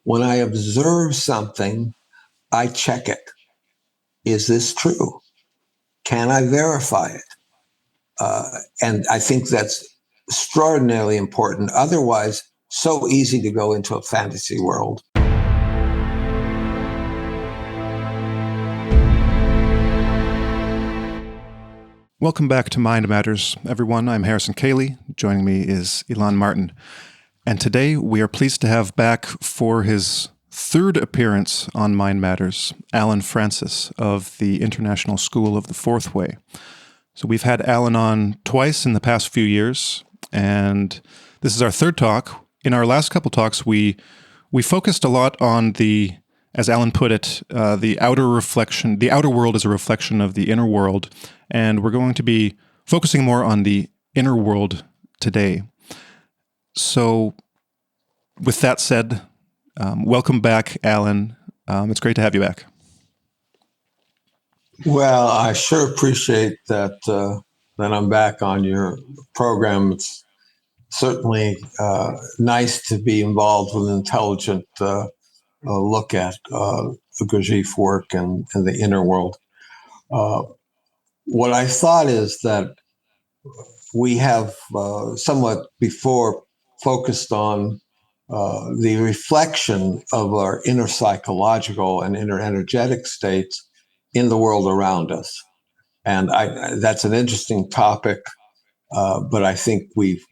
When I observe something, I check it. Is this true? Can I verify it? And I think that's extraordinarily important. Otherwise, so easy to go into a fantasy world. Welcome back to Mind Matters, everyone. I'm Harrison Cayley. Joining me is Ilan Martin. And today we are pleased to have back for his third appearance on Mind Matters, Alan Francis of the International School of the Fourth Way. So we've had Alan on twice in the past few years, and this is our third talk. In our last couple talks, we focused a lot on the, as Alan put it, the outer reflection. The outer world is a reflection of the inner world, and we're going to be focusing more on the inner world today. So with that said, welcome back, Alan. It's great to have you back. Well, I sure appreciate that I'm back on your program. It's certainly nice to be involved with an intelligent look at the Gurdjieff work and the inner world. What I thought is that we have somewhat before focused on the reflection of our inner psychological and inner energetic states in the world around us. And that's an interesting topic, but I think we've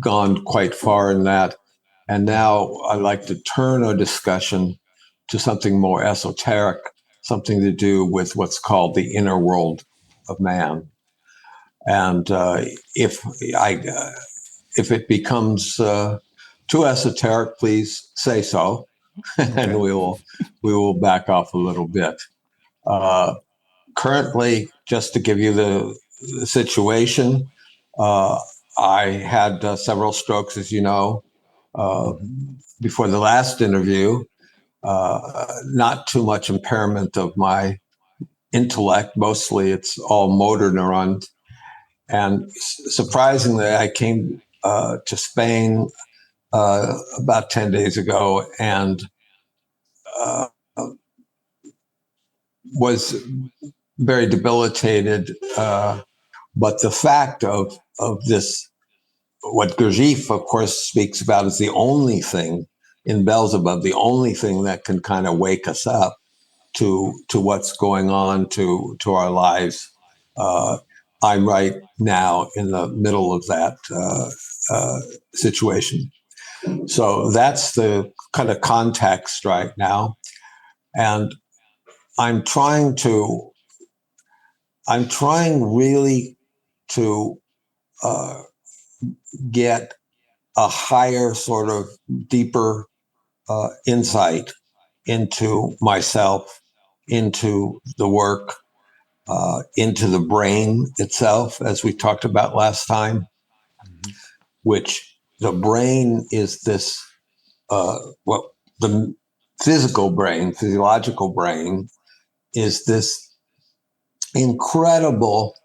gone quite far in that. And now I'd like to turn our discussion to something more esoteric, something to do with what's called the inner world of man. And if it becomes too esoteric, please say so, and we will back off a little bit. Currently, just to give you the situation, I had several strokes, as you know, before the last interview. Not too much impairment of my intellect. Mostly it's all motor neurons. And surprisingly, I came to Spain about 10 days ago and was very debilitated. But the fact of this, what Gurdjieff, of course, speaks about is the only thing in Beelzebub, the only thing that can kind of wake us up to what's going on to our lives. I'm right now in the middle of that situation. So that's the kind of context right now. And I'm trying really to get a higher sort of deeper insight into myself, into the work, into the brain itself, as we talked about last time, which the brain is this, the physiological brain is this incredible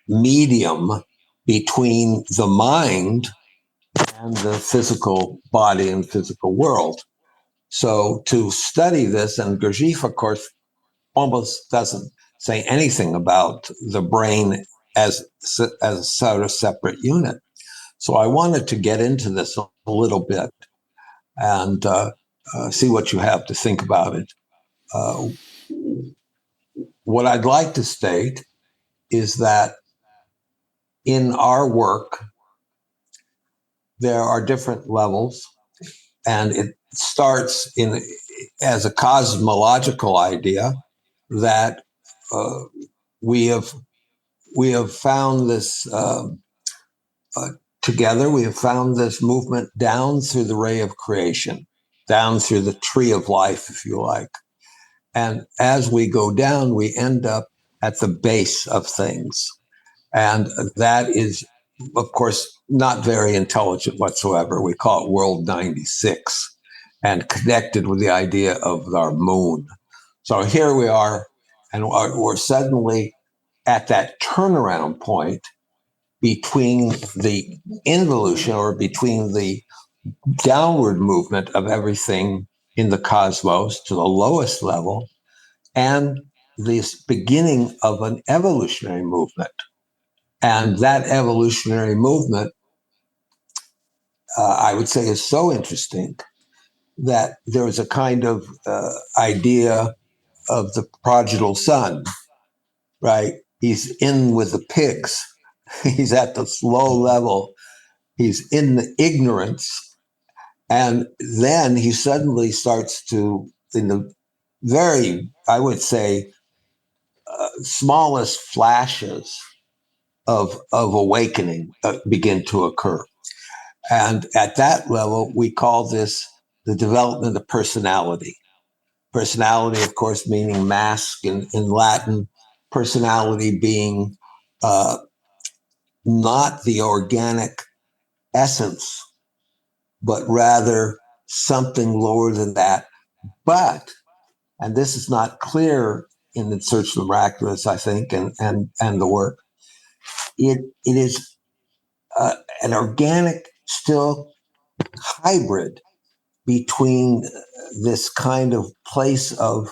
medium between the mind and the physical body and physical world. So to study this, and Gurdjieff, of course, almost doesn't say anything about the brain as a sort of separate unit. So I wanted to get into this a little bit and see what you have to think about it. What I'd like to state is that in our work, there are different levels, and it starts as a cosmological idea that we have found this together. We have found this movement down through the ray of creation, down through the tree of life, if you like. And as we go down, we end up at the base of things. And that is, of course, not very intelligent whatsoever. We call it World 96 and connected with the idea of our moon. So here we are, and we're suddenly at that turnaround point between the involution or between the downward movement of everything in the cosmos to the lowest level and this beginning of an evolutionary movement. And that evolutionary movement, I would say, is so interesting that there is a kind of idea of the prodigal son, right? He's in with the pigs. He's at this low level. He's in the ignorance. And then he suddenly starts to, in the very, I would say, smallest flashes of awakening begin to occur. And at that level, we call this the development of personality. Personality, of course, meaning mask in Latin, personality being not the organic essence, but rather something lower than that. But, and this is not clear in the Search for the Miraculous, I think, and the work, it is an organic, still hybrid between this kind of place of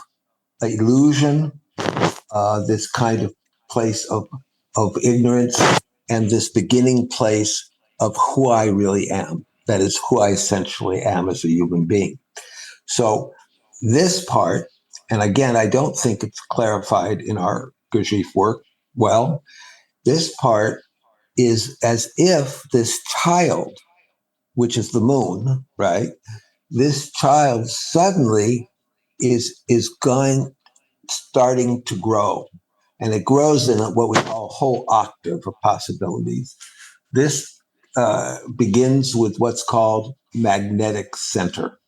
illusion, this kind of place of ignorance, and this beginning place of who I really am. That is who I essentially am as a human being. So this part, and again, I don't think it's clarified in our Gurdjieff work well, this part is as if this child, which is the moon, right? This child suddenly is starting to grow, and it grows in what we call a whole octave of possibilities. This begins with what's called magnetic center.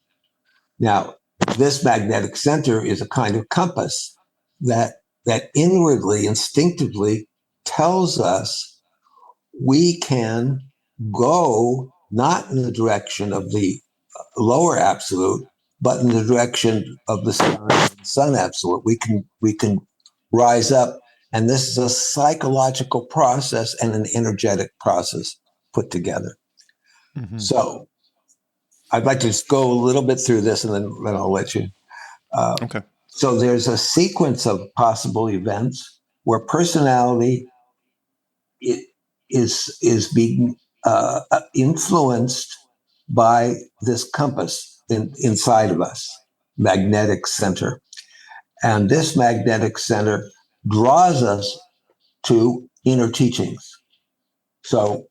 Now, this magnetic center is a kind of compass that inwardly, instinctively tells us we can go not in the direction of the lower absolute, but in the direction of the sun absolute. We can rise up, and this is a psychological process and an energetic process put together. Mm-hmm. So I'd like to just go a little bit through this, and then I'll let you. Okay. So there's a sequence of possible events where personality is being influenced by this compass inside of us, magnetic center. And this magnetic center draws us to inner teachings. So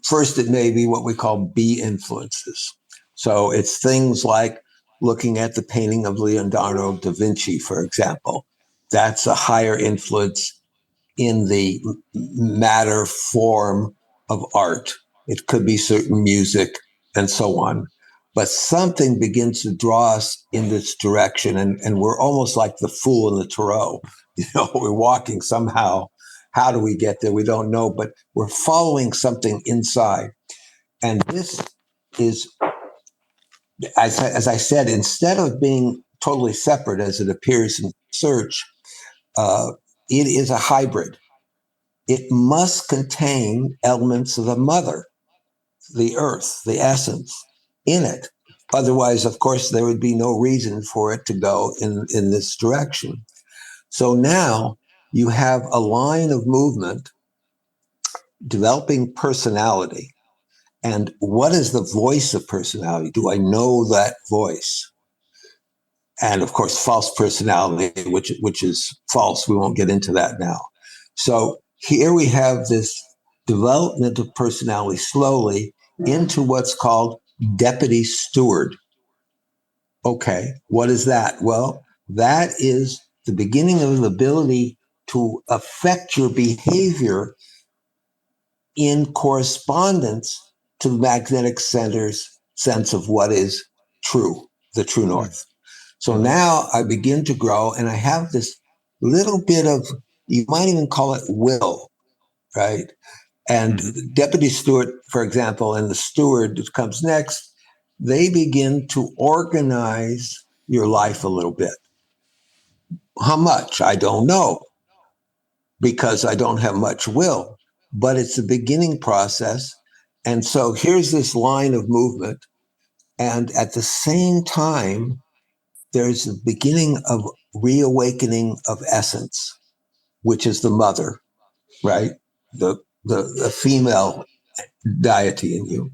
first, it may be what we call B influences. So it's things like looking at the painting of Leonardo da Vinci, for example. That's a higher influence in the matter form of art. It could be certain music and so on. But something begins to draw us in this direction, and we're almost like the fool in the Tarot. We're walking somehow. How do we get there? We don't know, but we're following something inside. And this is, as I said, instead of being totally separate as it appears in Search, it is a hybrid. It must contain elements of the mother, the earth, the essence in it. Otherwise, of course, there would be no reason for it to go in this direction. So now you have a line of movement developing personality. And what is the voice of personality? Do I know that voice? And of course, false personality, which is false. We won't get into that now. So here we have this development of personality slowly into what's called deputy steward. Okay, what is that? Well, that is the beginning of the ability to affect your behavior in correspondence to the magnetic center's sense of what is true, the true north. So now I begin to grow, and I have this little bit of, you might even call it will, right? And deputy steward, for example, and the steward that comes next, they begin to organize your life a little bit. How much? I don't know, because I don't have much will. but it's a beginning process. And so here's this line of movement. And at the same time, there's a beginning of reawakening of essence, which is the mother, right? The female deity in you.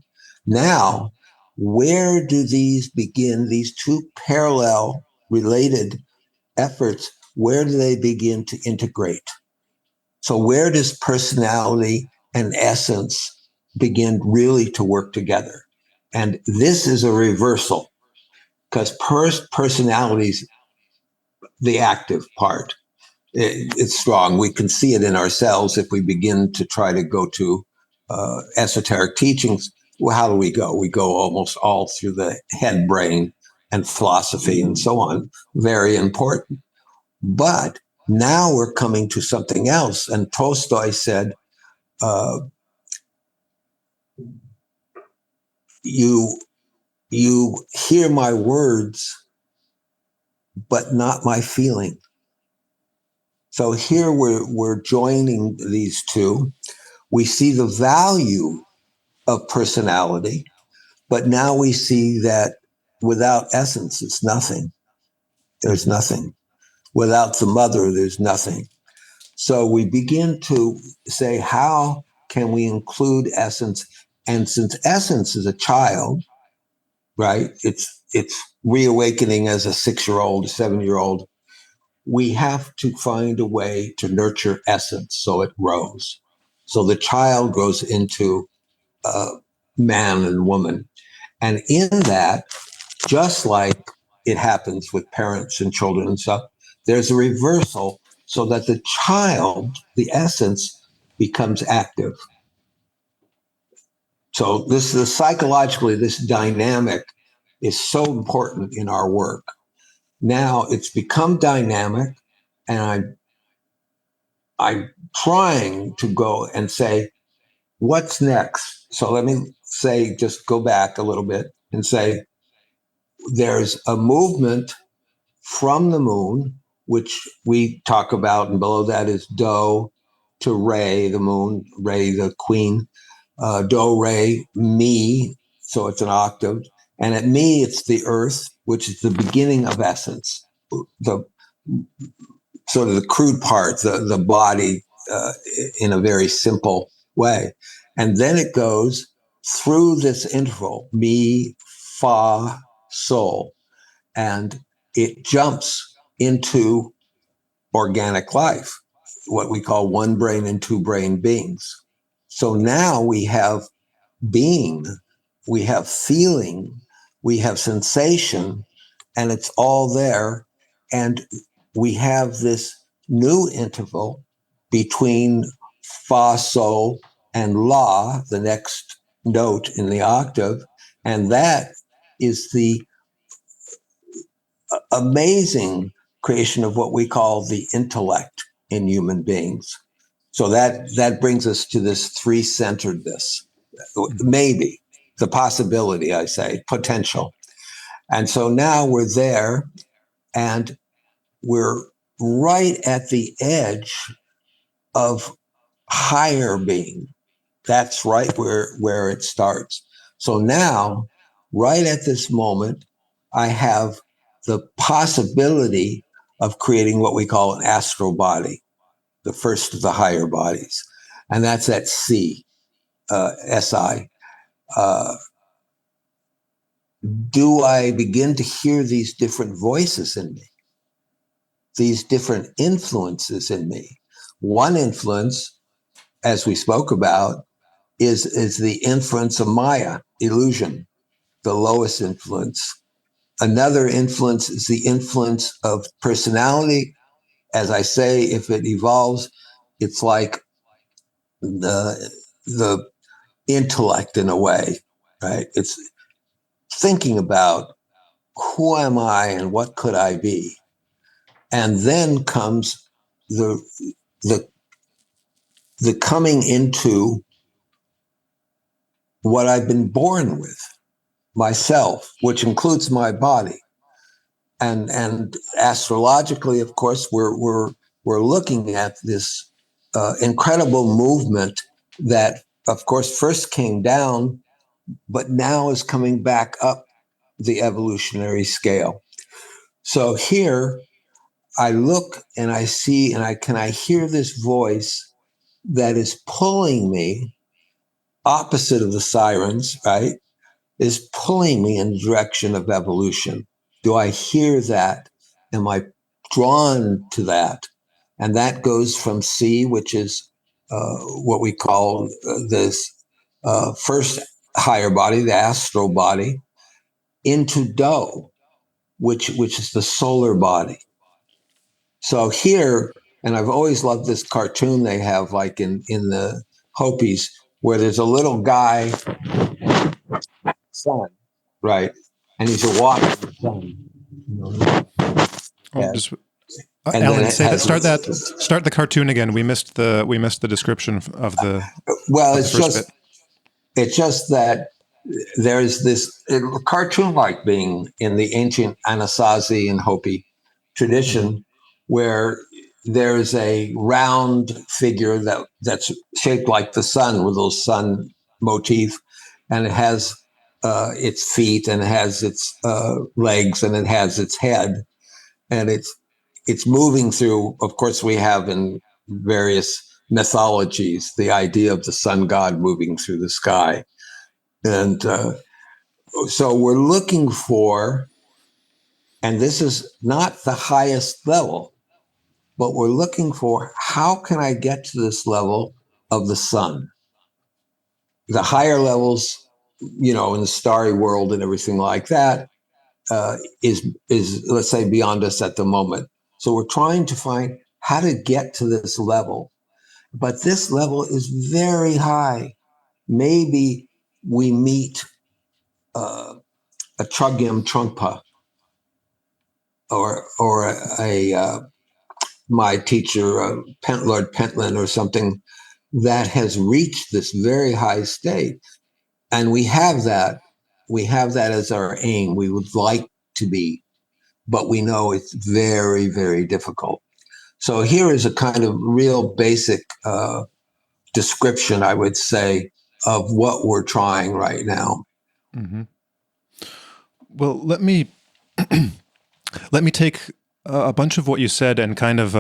Now, where do these begin, these two parallel related efforts, where do they begin to integrate? So where does personality and essence begin really to work together? And this is a reversal because personality's the active part. It's strong. We can see it in ourselves if we begin to try to go to esoteric teachings. Well, how do we go? We go almost all through the head brain and philosophy and so on. Very important. But now we're coming to something else. And Tolstoy said, uh, you hear my words, but not my feeling. So here we're joining these two. We see the value of personality, but now we see that without essence, it's nothing. There's nothing. Without the mother, there's nothing. So we begin to say, how can we include essence? And since essence is a child, right? It's reawakening as a 6-year-old, a 7-year-old. We have to find a way to nurture essence so it grows. So the child grows into man and woman. And in that, just like it happens with parents and children and stuff, there's a reversal so that the child, the essence, becomes active. So this is psychologically, this dynamic is so important in our work. Now it's become dynamic, and I'm trying to go and say, what's next? So let me say, just go back a little bit and say, there's a movement from the moon, which we talk about, and below that is Do to Re, the moon, Re, the queen, Do, Re, Mi, so it's an octave. And at Mi, it's the earth, which is the beginning of essence, the sort of the crude part, the body in a very simple way. And then it goes through this interval, Mi, Fa, Sol, and it jumps into organic life, what we call one brain and two brain beings. So now we have being, we have feeling, we have sensation, and it's all there. And we have this new interval between fa, sol, and la, the next note in the octave. And that is the amazing creation of what we call the intellect in human beings. So that brings us to this three-centeredness, maybe the possibility, I say, potential. And so now we're there, and we're right at the edge of higher being. That's right where it starts. So now, right at this moment, I have the possibility of creating what we call an astral body, the first of the higher bodies. And that's at C, SI. Do I begin to hear these different voices in me, these different influences in me? One influence, as we spoke about, is the influence of Maya, illusion, the lowest influence. Another influence is the influence of personality. As I say, if it evolves, it's like the intellect in a way, right? It's thinking about who am I and what could I be? And then comes the the the coming into what I've been born with, myself, which includes my body. And astrologically, of course, we're looking at this incredible movement that, of course, first came down, but now is coming back up the evolutionary scale. So here I look and I see, and I hear this voice that is pulling me opposite of the sirens, right? Is pulling me in the direction of evolution. Do I hear that? Am I drawn to that? And that goes from C, which is what we call this first higher body, the astral body, into Do, which is the solar body. So here, and I've always loved this cartoon they have, like in the Hopis, where there's a little guy, sun, right, and he's a walking sun, you know, Oh, just and then Alan, it say that. has Start the cartoon again. We missed the description of well, of the first bit. it's just that there's this cartoon-like being in the ancient Anasazi and Hopi tradition, where there's a round figure that's shaped like the sun with those sun motif, and it has its feet, and it has its legs, and it has its head, and it's moving through. Of course, we have in various mythologies the idea of the sun god moving through the sky, and so we're looking for, and this is not the highest level, but we're looking for, how can I get to this level of the sun? The higher levels, in the starry world and everything like that, is let's say beyond us at the moment. So we're trying to find how to get to this level, but this level is very high. Maybe we meet a Chogyam Trungpa, or a my teacher, Lord Pentland, or something that has reached this very high state, and we have that. We have that as our aim. We would like to be, but we know it's very, very difficult. So here is a kind of real basic description, I would say, of what we're trying right now. Mm-hmm. Well, let me take a bunch of what you said and kind of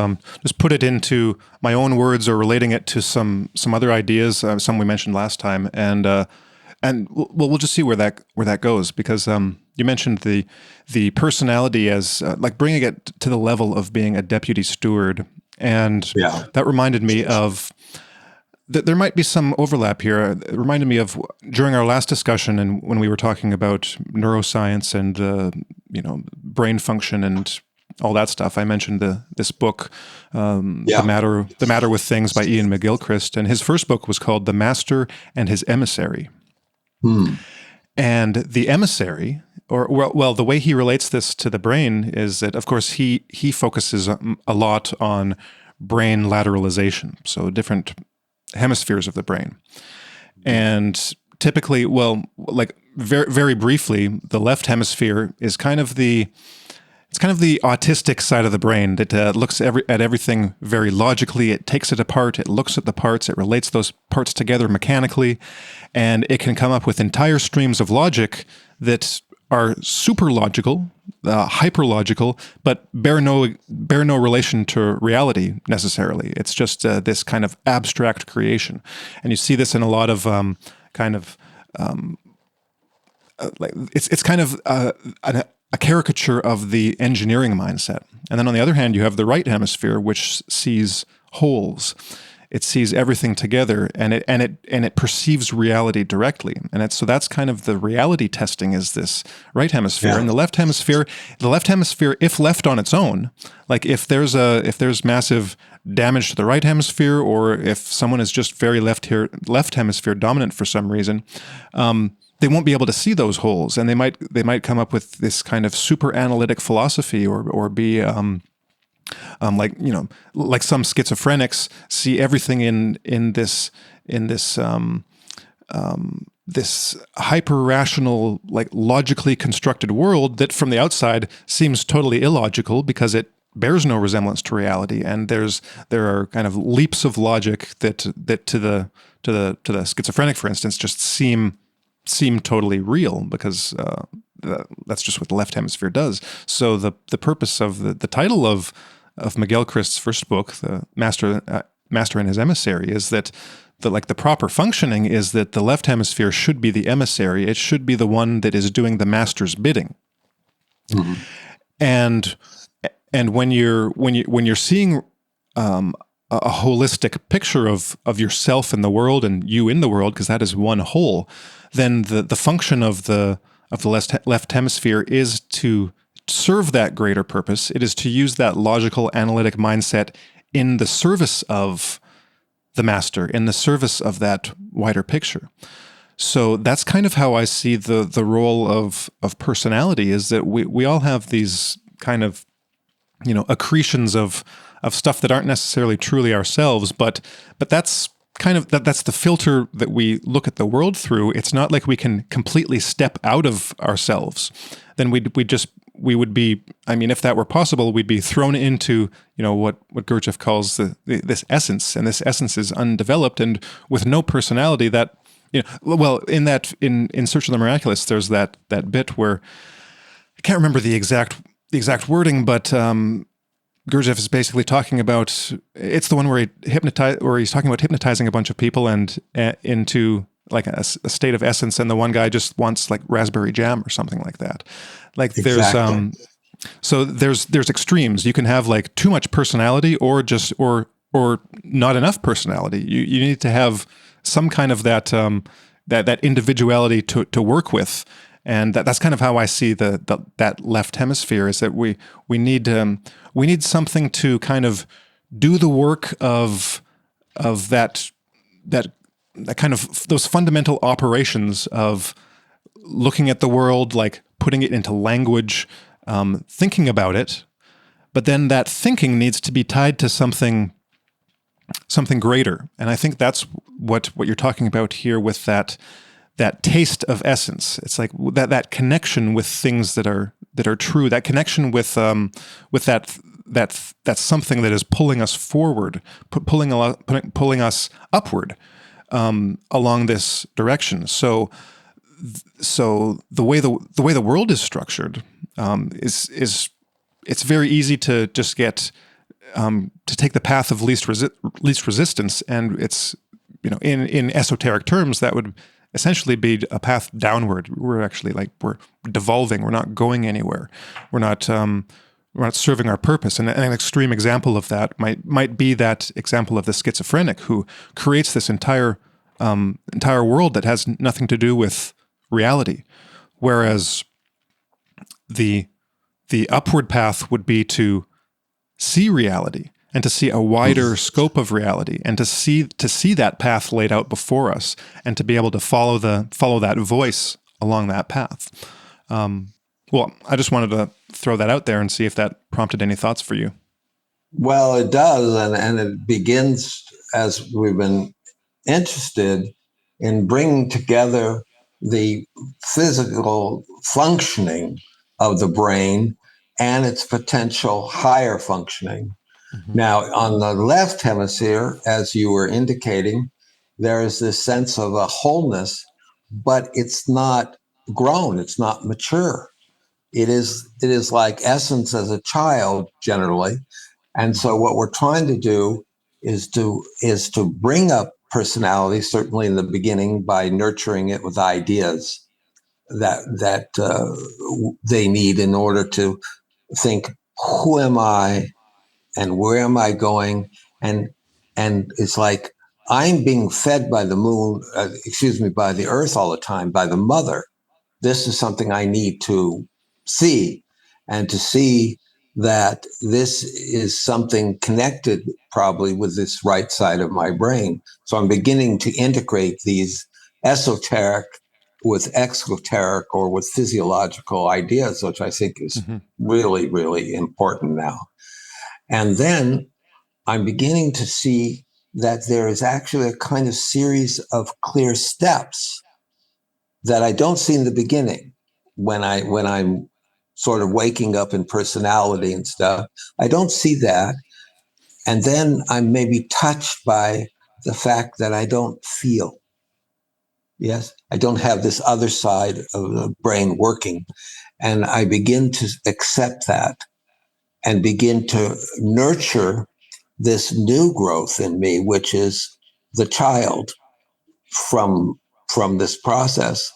just put it into my own words, or relating it to some other ideas, some we mentioned last time, and we'll just see where that goes, because you mentioned the personality as like bringing it to the level of being a deputy steward, and that reminded me of that there might be some overlap here. It reminded me of during our last discussion, and when we were talking about neuroscience and brain function and all that stuff. I mentioned this book, The Matter with Things by Ian McGilchrist, and his first book was called The Master and His Emissary. And the emissary, or well, the way he relates this to the brain is that, of course, he focuses a lot on brain lateralization, so different hemispheres of the brain. And typically, well, like very, very briefly, the left hemisphere is kind of the autistic side of the brain that looks at everything very logically. It takes it apart. It looks at the parts. It relates those parts together mechanically, and it can come up with entire streams of logic that are super logical, hyper logical, but bear no relation to reality necessarily. It's just this kind of abstract creation, and you see this in a lot of like it's kind of a caricature of the engineering mindset. And then on the other hand, you have the right hemisphere, which sees wholes. It sees everything together, and it perceives reality directly. And so that's kind of the reality testing, is this right hemisphere. And the left hemisphere, if left on its own, like if there's massive damage to the right hemisphere, or if someone is just very left hemisphere dominant for some reason, they won't be able to see those holes, and they might come up with this kind of super analytic philosophy, or be like some schizophrenics see everything in this this hyper rational, like logically constructed world that from the outside seems totally illogical, because it bears no resemblance to reality, and there are kind of leaps of logic that to the schizophrenic, for instance, just seem totally real, because that's just what the left hemisphere does. So the purpose of the title of Miguel Crist's first book, The Master and His Emissary, is that the proper functioning is that the left hemisphere should be the emissary. It should be the one that is doing the master's bidding. Mm-hmm. And when you're seeing a holistic picture of yourself in the world and you in the world, because that is one whole, then the function of the left hemisphere is to serve that greater purpose. It is to use that logical, analytic mindset in the service of the master, in the service of that wider picture. So that's kind of how I see the role of personality, is that we all have these kind of, accretions of stuff that aren't necessarily truly ourselves, but that's kind of that's the filter that we look at the world through. It's not like we can completely step out of ourselves. Then we would be, if that were possible, we'd be thrown into, what Gurdjieff calls this essence, and this essence is undeveloped and with no personality. That, well, in Search of the Miraculous, there's that bit where I can't remember the exact wording, but Gurdjieff is basically talking about, it's the one where he's talking about hypnotizing a bunch of people and into like a state of essence, and the one guy just wants like raspberry jam or something like that. Like exactly. there's extremes. You can have like too much personality or not enough personality. You need to have some kind of that individuality to work with. And that's kind of how I see that left hemisphere, is that we need something to kind of do the work of that kind of those fundamental operations of looking at the world, like putting it into language, thinking about it. But then that thinking needs to be tied to something greater. And I think that's what you're talking about here with that taste of essence. It's like that connection with things that are true, that connection with that's something that is pulling us forward, pulling us upward along this direction. So the way the world is structured is it's very easy to just get to take the path of least resistance, and it's in esoteric terms that would essentially be a path downward. We're actually we're devolving. We're not going anywhere. We're not serving our purpose. And an extreme example of that might be that example of the schizophrenic who creates this entire world that has nothing to do with reality, whereas the upward path would be to see reality and to see a wider scope of reality, and to see that path laid out before us, and to be able to follow that voice along that path. Well, I just wanted to throw that out there and see if that prompted any thoughts for you. Well, it does, and it begins, as we've been interested in, bringing together the physical functioning of the brain and its potential higher functioning. Mm-hmm. Now, on the left hemisphere, as you were indicating, there is this sense of a wholeness, but it's not grown, it's not mature. It is like essence as a child generally. And so what we're trying to do is to bring up personality, certainly in the beginning, by nurturing it with ideas that they need in order to think, who am I and where am I going? And it's like, I'm being fed by the moon, by the earth all the time, by the mother. This is something I need to see, and to see that this is something connected probably with this right side of my brain. So I'm beginning to integrate these esoteric with exoteric, or with physiological ideas, which I think is really, really important now. And then I'm beginning to see that there is actually a kind of series of clear steps that I don't see in the beginning when I'm sort of waking up in personality and stuff. I don't see that. And then I'm maybe touched by the fact that I don't feel. Yes, I don't have this other side of the brain working. And I begin to accept that and begin to nurture this new growth in me, which is the child from this process.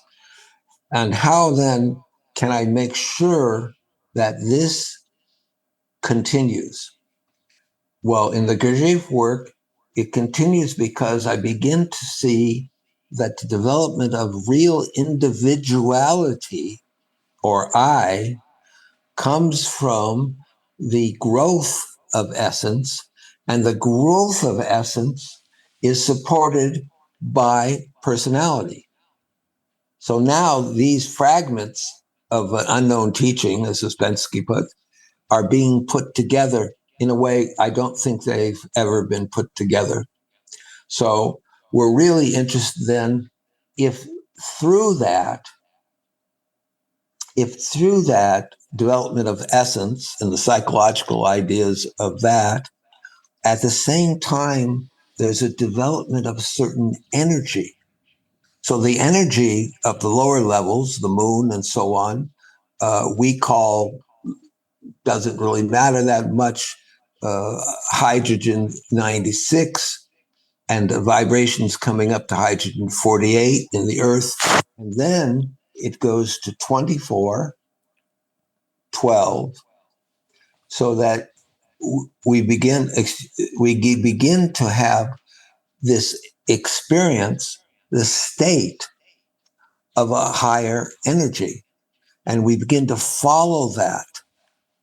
And how then can I make sure that this continues? Well, in the Gurdjieff work, it continues because I begin to see that the development of real individuality, or I, comes from the growth of essence, and the growth of essence is supported by personality. So now these fragments of an unknown teaching, as Ouspensky put, are being put together in a way I don't think they've ever been put together. So we're really interested then if through that development of essence and the psychological ideas of that, at the same time, there's a development of a certain energy. So the energy of the lower levels, the moon and so on, we call, doesn't really matter that much, hydrogen 96, and the vibrations coming up to hydrogen 48 in the earth. And then it goes to 24, 12, so that we begin to have this experience, the state of a higher energy. And we begin to follow that.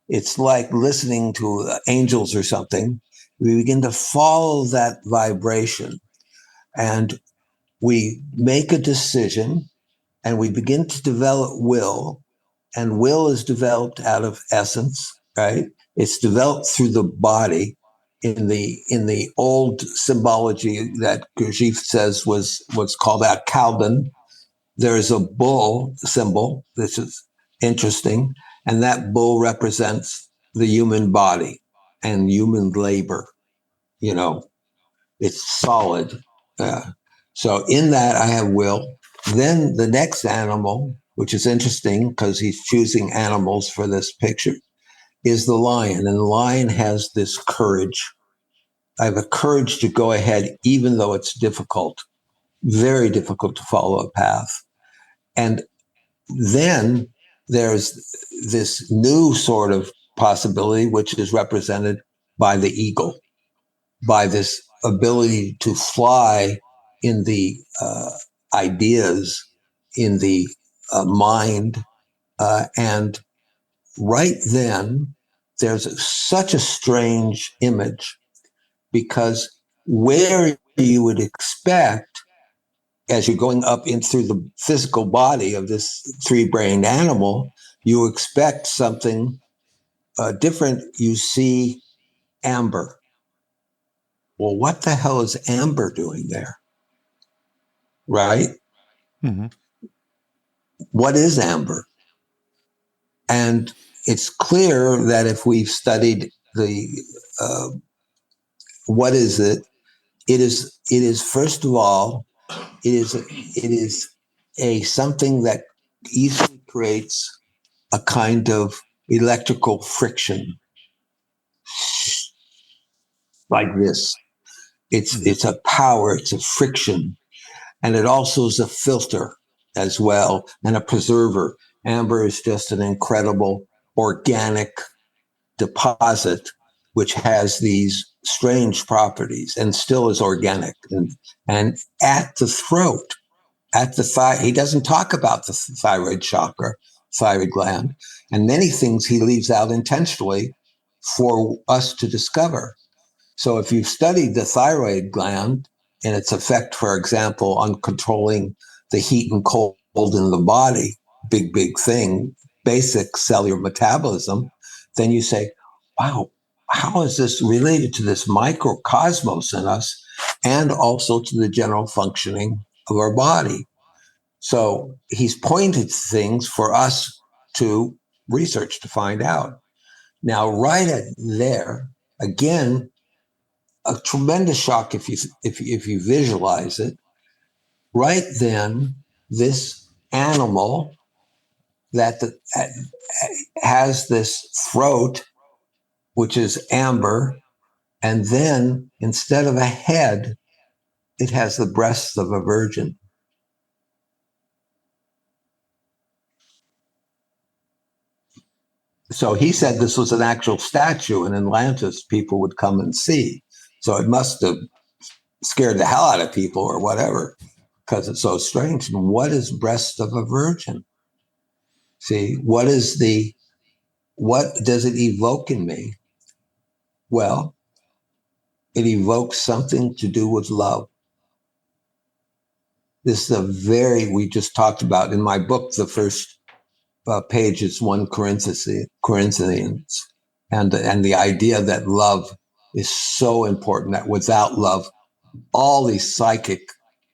It's like listening to angels or something. We begin to follow that vibration, and we make a decision, and we begin to develop will. And will is developed out of essence, right? It's developed through the body. In the old symbology that Gurdjieff says was what's called a Kaldan, there is a bull symbol. This is interesting. And that bull represents the human body and human labor. You know, it's solid. So in that, I have will. Then the next animal, which is interesting because he's choosing animals for this picture, is the lion. And the lion has this courage. I have a courage to go ahead, even though it's difficult, very difficult to follow a path. And then there's this new sort of possibility, which is represented by the eagle, by this ability to fly in the ideas, in the mind. And right then, there's such a strange image, because where you would expect, as you're going up in through the physical body of this three-brained animal, you expect something different. You see amber. Well, what the hell is amber doing there? Right? Mm-hmm. What is amber? And it's clear that if we've studied the what is it, it is first of all, it is a something that easily creates a kind of electrical friction, like this. It's a power, it's a friction, and it also is a filter as well, and a preserver. Amber is just an incredible organic deposit which has these strange properties and still is organic. And at the throat, at the thyroid, he doesn't talk about the thyroid chakra, thyroid gland, and many things he leaves out intentionally for us to discover. So if you've studied the thyroid gland and its effect, for example, on controlling the heat and cold in the body, big thing, basic cellular metabolism, then you say, wow, how is this related to this microcosmos in us and also to the general functioning of our body? So he's pointed things for us to research to find out. Now, right at there, again, a tremendous shock if you visualize it. Right then, this animal that has this throat, which is amber, and then instead of a head, it has the breasts of a virgin. So he said this was an actual statue in Atlantis people would come and see. So it must have scared the hell out of people or whatever, because it's so strange. And what is breast of a virgin? See, what does it evoke in me? Well, it evokes something to do with love. This is we just talked about in my book, the first page is 1 Corinthians, and the idea that love is so important, that without love, all these psychic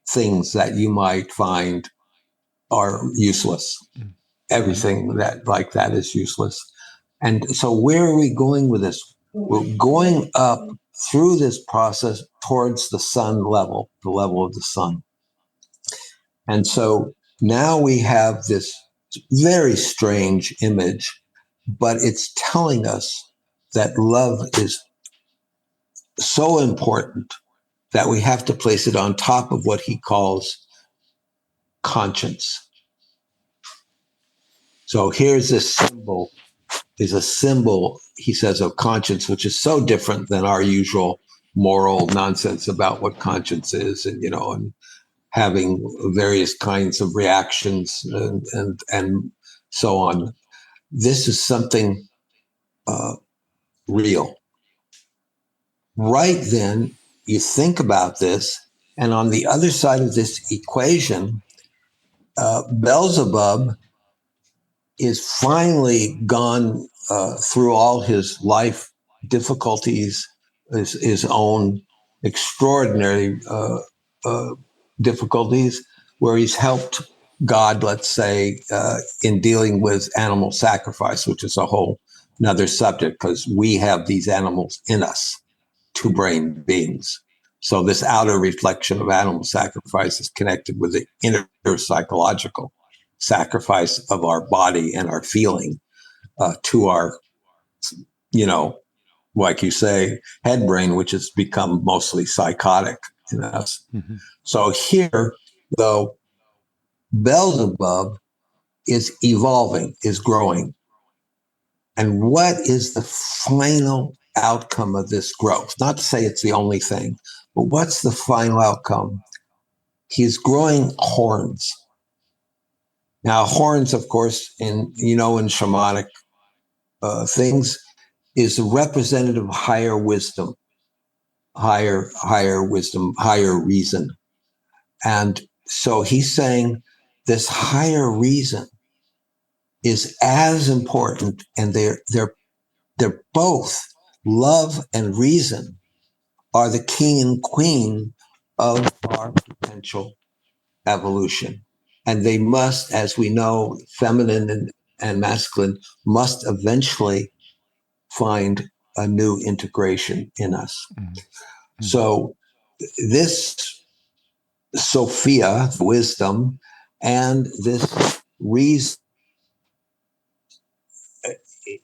things that you might find are useless. Everything that is useless. And so where are we going with this? We're going up through this process towards the sun level, the level of the sun. And so now we have this very strange image, but it's telling us that love is so important that we have to place it on top of what he calls conscience. So here's this symbol, is a symbol, he says, of conscience, which is so different than our usual moral nonsense about what conscience is, and having various kinds of reactions and so on. This is something real. Right then, you think about this, and on the other side of this equation, Beelzebub is finally gone through all his life difficulties, his own extraordinary difficulties, where he's helped God, let's say, in dealing with animal sacrifice, which is a whole another subject, because we have these animals in us, two-brained beings. So this outer reflection of animal sacrifice is connected with the inner psychological sacrifice of our body and our feeling to our, like you say, head brain, which has become mostly psychotic in us. Mm-hmm. So here, though, Beelzebub is evolving, is growing. And what is the final outcome of this growth? Not to say it's the only thing, but what's the final outcome? He's growing horns. Now, horns, of course, in shamanic things, is a representative of higher wisdom, higher wisdom, higher reason. And so he's saying this higher reason is as important, and they're both, love and reason are the king and queen of our potential evolution. And they must, as we know, feminine and masculine must eventually find a new integration in us. Mm-hmm. So this Sophia, wisdom, and this reason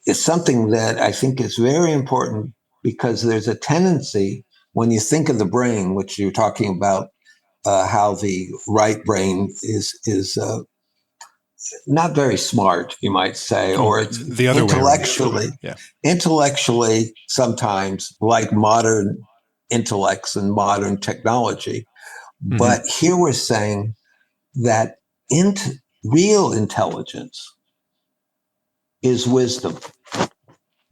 is something that I think is very important, because there's a tendency when you think of the brain, which you're talking about, how the right brain is not very smart, you might say, or it's the other intellectually, way. Yeah. Intellectually sometimes like modern intellects and modern technology. Mm-hmm. But here we're saying that real intelligence is wisdom.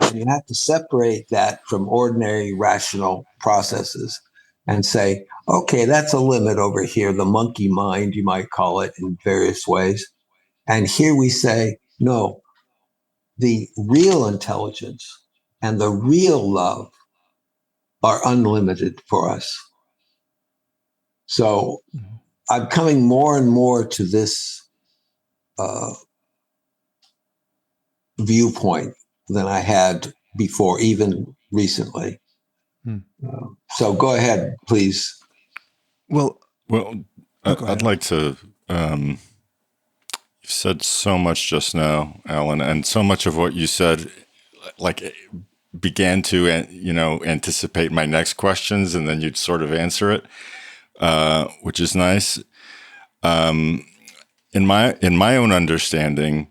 And you have to separate that from ordinary rational processes and say, okay, that's a limit over here, the monkey mind, you might call it, in various ways. And here we say, no, the real intelligence and the real love are unlimited for us. So I'm coming more and more to this viewpoint than I had before, even recently. So go ahead, please. Well, I'd like to. You've said so much just now, Alan, and so much of what you said, like, began to anticipate my next questions, and then you'd sort of answer it, which is nice. In my own understanding,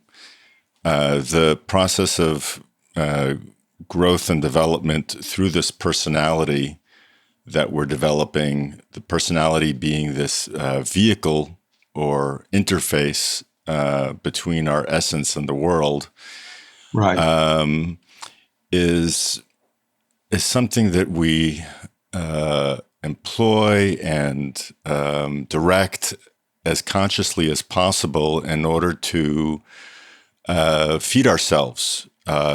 the process of growth and development through this personality that we're developing, the personality being this vehicle or interface between our essence and the world, Right. is something that we employ and direct as consciously as possible in order to feed ourselves,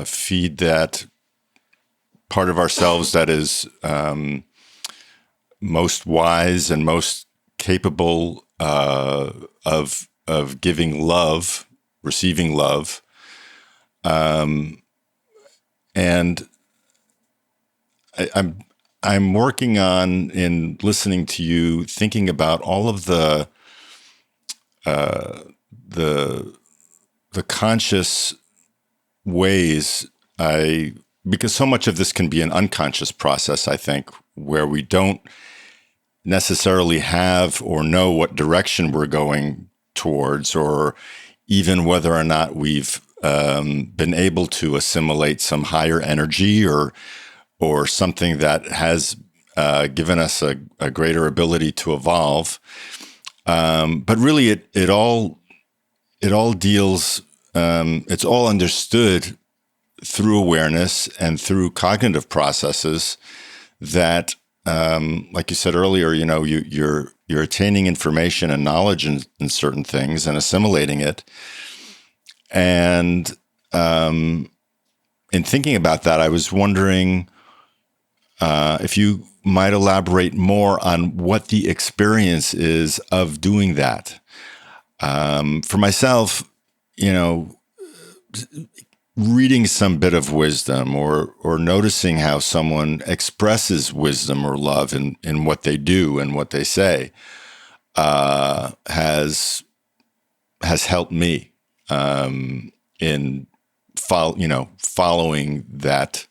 feed that part of ourselves that is most wise and most capable of giving love, receiving love, and I'm working on, in listening to you, thinking about all of the conscious ways because so much of this can be an unconscious process, I think, where we don't necessarily have or know what direction we're going towards, or even whether or not we've been able to assimilate some higher energy or something that has given us a greater ability to evolve. But really, it all deals. It's all understood through awareness and through cognitive processes that, like you said earlier, you're attaining information and knowledge in certain things and assimilating it. And in thinking about that, I was wondering if you might elaborate more on what the experience is of doing that. For myself, reading some bit of wisdom or noticing how someone expresses wisdom or love in what they do and what they say has helped me in following that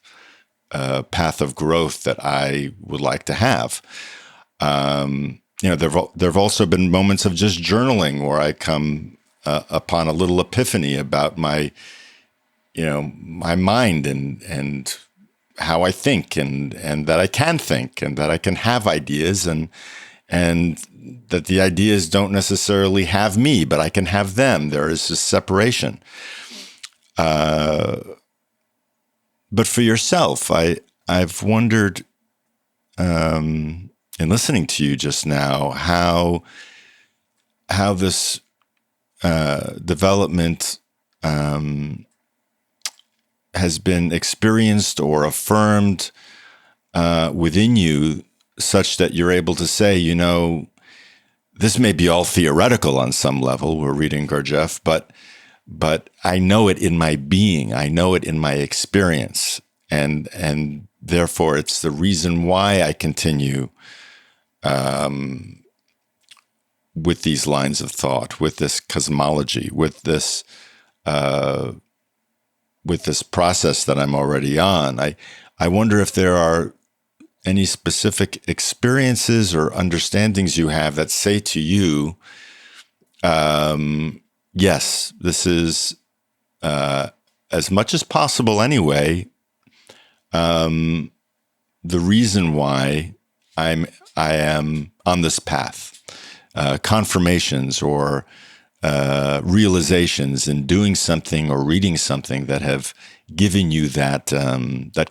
path of growth that I would like to have. There've also been moments of just journaling where I come upon a little epiphany about my mind and how I think and that I can think and that I can have ideas and that the ideas don't necessarily have me, but I can have them. There is this separation. But for yourself, I've wondered, in listening to you just now, how this development has been experienced or affirmed within you, such that you're able to say, this may be all theoretical on some level. We're reading Gurdjieff, but I know it in my being. I know it in my experience, and therefore it's the reason why I continue with these lines of thought, with this cosmology, with this process that I'm already on. I wonder if there are any specific experiences or understandings you have that say to you, yes, this is, as much as possible anyway, the reason why I am on this path. Confirmations or realizations in doing something or reading something that have given you that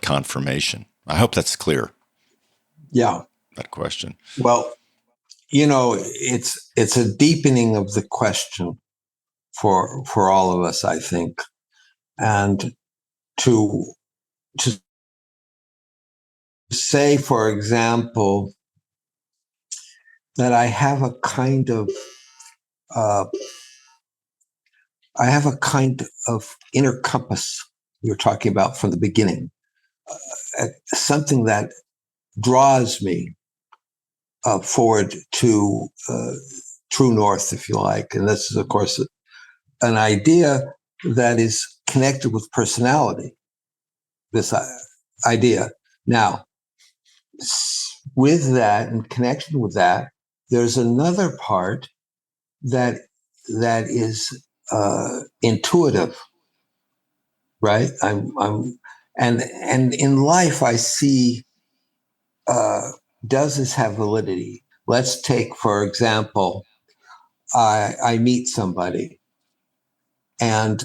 confirmation. I hope that's clear. Yeah. That question. Well, it's a deepening of the question for all of us, I think, and to say, for example, that I have a kind of inner compass we were talking about from the beginning, something that draws me forward to true north, if you like. And this is, of course, an idea that is connected with personality, this idea. Now, with that, in connection with that, there's another part that is intuitive, right? And in life, I see, does this have validity? Let's take, for example, I meet somebody, and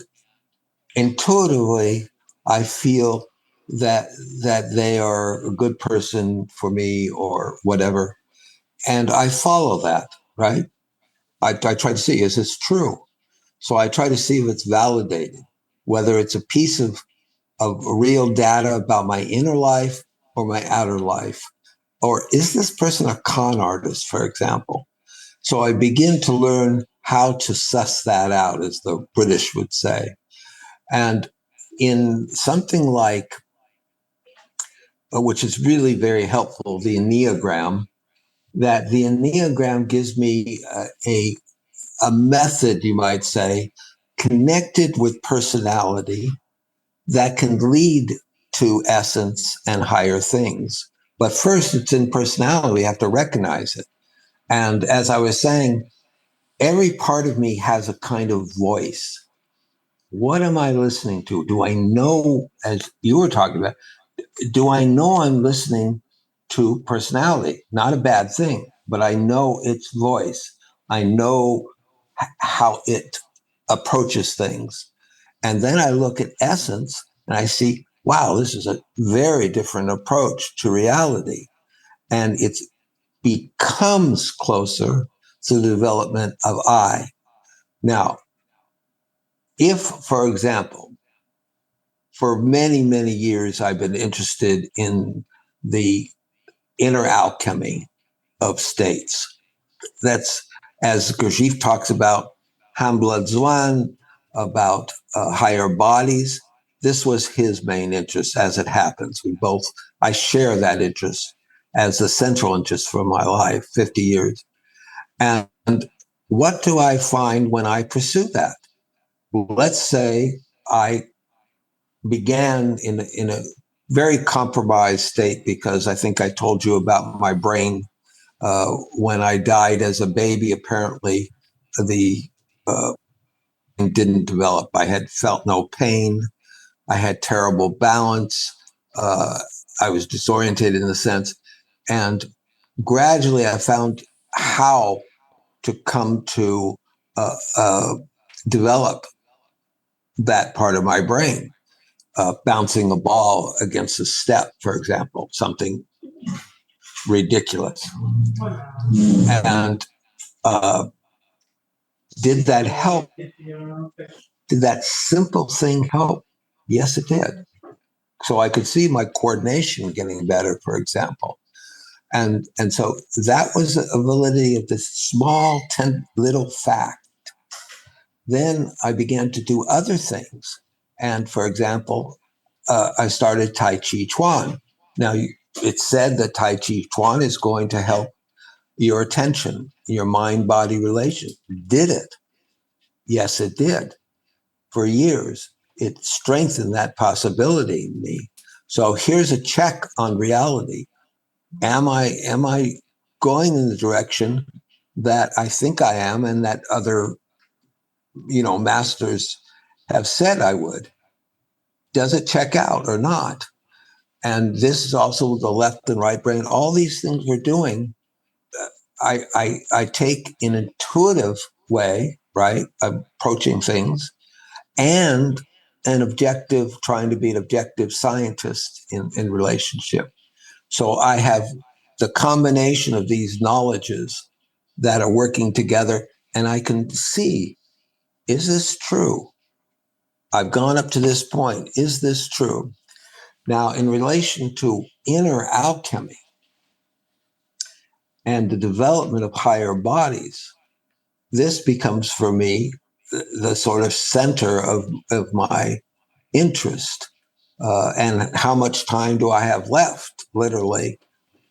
intuitively, I feel that they are a good person for me or whatever, and I follow that, right? I try to see, is this true? So I try to see if it's validated, whether it's a piece of real data about my inner life or my outer life. Or is this person a con artist, for example? So I begin to learn how to suss that out, as the British would say. And in something like, which is really very helpful, the Enneagram, that the Enneagram gives me a method, you might say, connected with personality that can lead to essence and higher things. But first, it's in personality. We have to recognize it. And as I was saying, every part of me has a kind of voice. What am I listening to? Do I know, as you were talking about, do I know I'm listening to personality? Not a bad thing, but I know its voice. I know how it approaches things. And then I look at essence and I see, wow, this is a very different approach to reality. And it becomes closer to the development of I. Now, if, for example, for many, many years, I've been interested in the inner alchemy of states. That's, as Gurdjieff talks about, Hambladzwan, about higher bodies. This was his main interest, as it happens. I share that interest as a central interest for my life, 50 years. And what do I find when I pursue that? Let's say I began in a very compromised state, because I think I told you about my brain. When I died as a baby, apparently the didn't develop. I had felt no pain. I had terrible balance. I was disoriented in a sense. And gradually I found how to come to develop that part of my brain. Bouncing a ball against a step, for example, something ridiculous. And did that help? Did that simple thing help? Yes, it did. So I could see my coordination getting better, for example. And so that was a validity of this small, little fact. Then I began to do other things. And for example, I started Tai Chi Chuan. Now, it's said that Tai Chi Chuan is going to help your attention, your mind-body relation. Did it? Yes, it did. For years, it strengthened that possibility in me. So here's a check on reality. Am I going in the direction that I think I am, and that other, masters have said I would? Does it check out or not? And this is also the left and right brain. All these things we're doing, I take in an intuitive way, right? Approaching things, and an objective, trying to be an objective scientist in relationship. So I have the combination of these knowledges that are working together, and I can see, is this true? I've gone up to this point. Is this true? Now, in relation to inner alchemy and the development of higher bodies, this becomes for me the sort of center of my interest, and how much time do I have left, literally,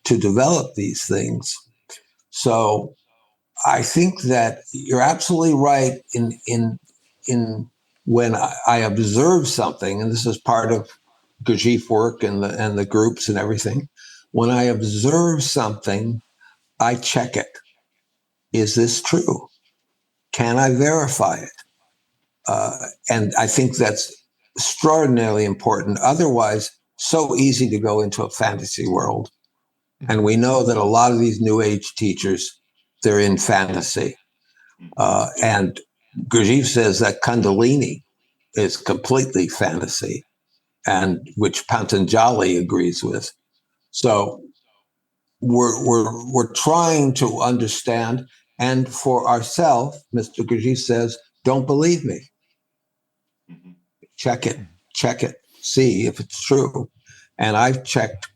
to develop these things. So I think that you're absolutely right in when I observe something, and this is part of Gurdjieff work and the groups and everything. When I observe something, I check it. Is this true? Can I verify it? And I think that's extraordinarily important. Otherwise, so easy to go into a fantasy world. And we know that a lot of these New Age teachers, they're in fantasy. And Gurdjieff says that Kundalini is completely fantasy, and which Patanjali agrees with. So we're trying to understand, and for ourselves, Mr. Gurdjieff says, don't believe me. Check it, see if it's true. And I've checked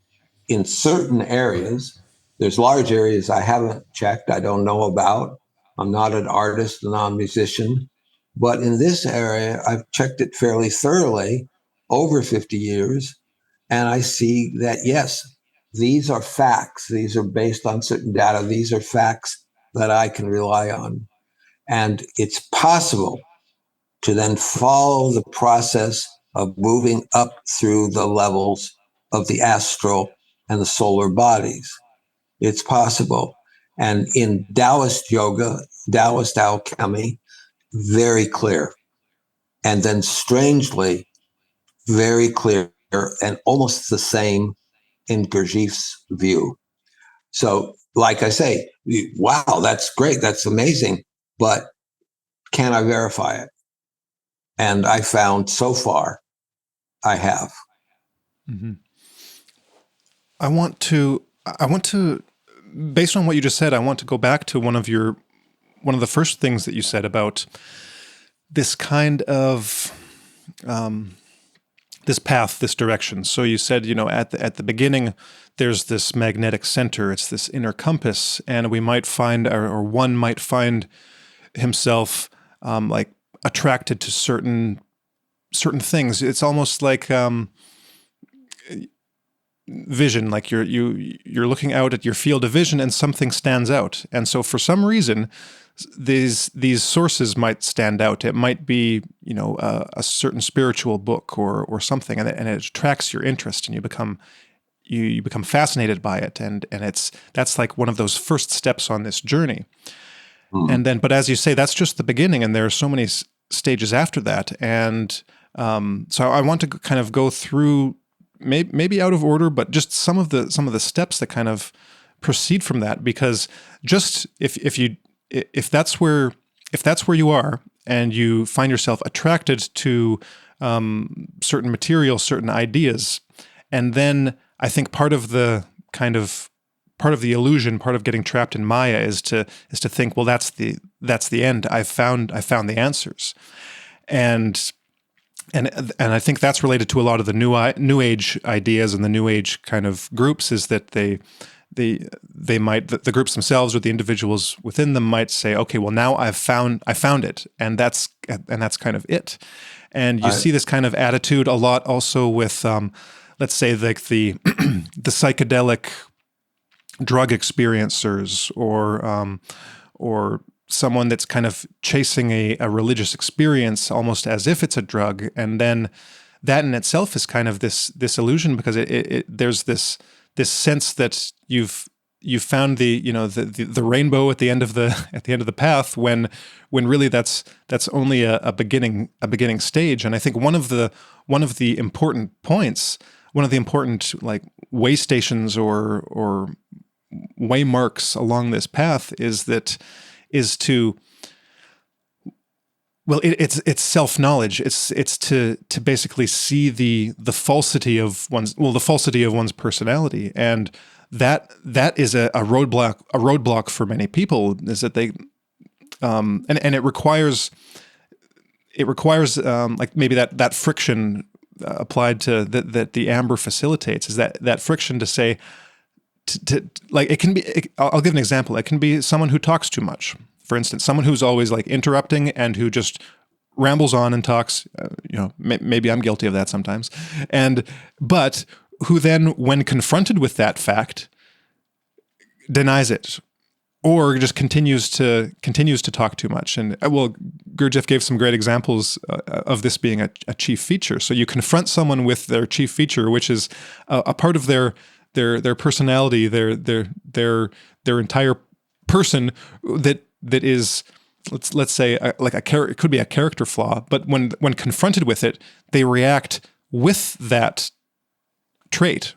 in certain areas. There's large areas I haven't checked, I don't know about. I'm not an artist, a non-musician. But in this area, I've checked it fairly thoroughly over 50 years. And I see that, yes, these are facts. These are based on certain data. These are facts that I can rely on. And it's possible to then follow the process of moving up through the levels of the astral and the solar bodies. It's possible. And in Taoist yoga, Taoist alchemy, very clear. And then strangely, very clear and almost the same in Gurdjieff's view. So, like I say, wow, that's great. That's amazing. But can I verify it? And I found so far I have. Mm-hmm. I want to, based on what you just said, I want to go back to one of the first things that you said about this kind of, this path, this direction. So you said, at the beginning, there's this magnetic center, it's this inner compass, and we might find, or one might find himself like attracted to certain things. It's almost like vision, like you're looking out at your field of vision and something stands out. And so for some reason, these sources might stand out. It might be, a certain spiritual book or something, and it attracts your interest, and you become fascinated by it. And that's like one of those first steps on this journey. Mm-hmm. And then, but as you say, that's just the beginning, and there are so many stages after that. And so I want to kind of go through, maybe out of order, but just some of the steps that kind of proceed from that, because just if that's where you are and you find yourself attracted to certain material, certain ideas, and then I think part of the illusion, part of getting trapped in Maya is to think, well, that's the end. I found the answers, and I think that's related to a lot of the new age ideas and the new age kind of groups, is that they might, the groups themselves or the individuals within them might say, okay, well, now I found it, and that's kind of it. And you see this kind of attitude a lot also with, let's say, like the psychedelic drug experiencers, or someone that's kind of chasing a religious experience almost as if it's a drug, and then that in itself is kind of this illusion, because there's this sense that you've found the rainbow at the end of the path, when really that's only a beginning stage. And I think one of the important points, one of the important like way stations or way marks along this path is to it's self-knowledge. It's to basically see the falsity of one's personality, and that is a roadblock for many people, is that they and it requires like maybe that friction applied to that the amber facilitates, is that friction to say like, it can be, I'll give an example. It can be someone who talks too much. For instance, someone who's always like interrupting and who just rambles on and talks. Maybe I'm guilty of that sometimes, but who then, when confronted with that fact, denies it, or just continues to talk too much. And Gurdjieff gave some great examples of this being a chief feature. So you confront someone with their chief feature, which is a part of their personality, their entire person that is, let's say, it could be a character flaw. But when confronted with it, they react with that trait.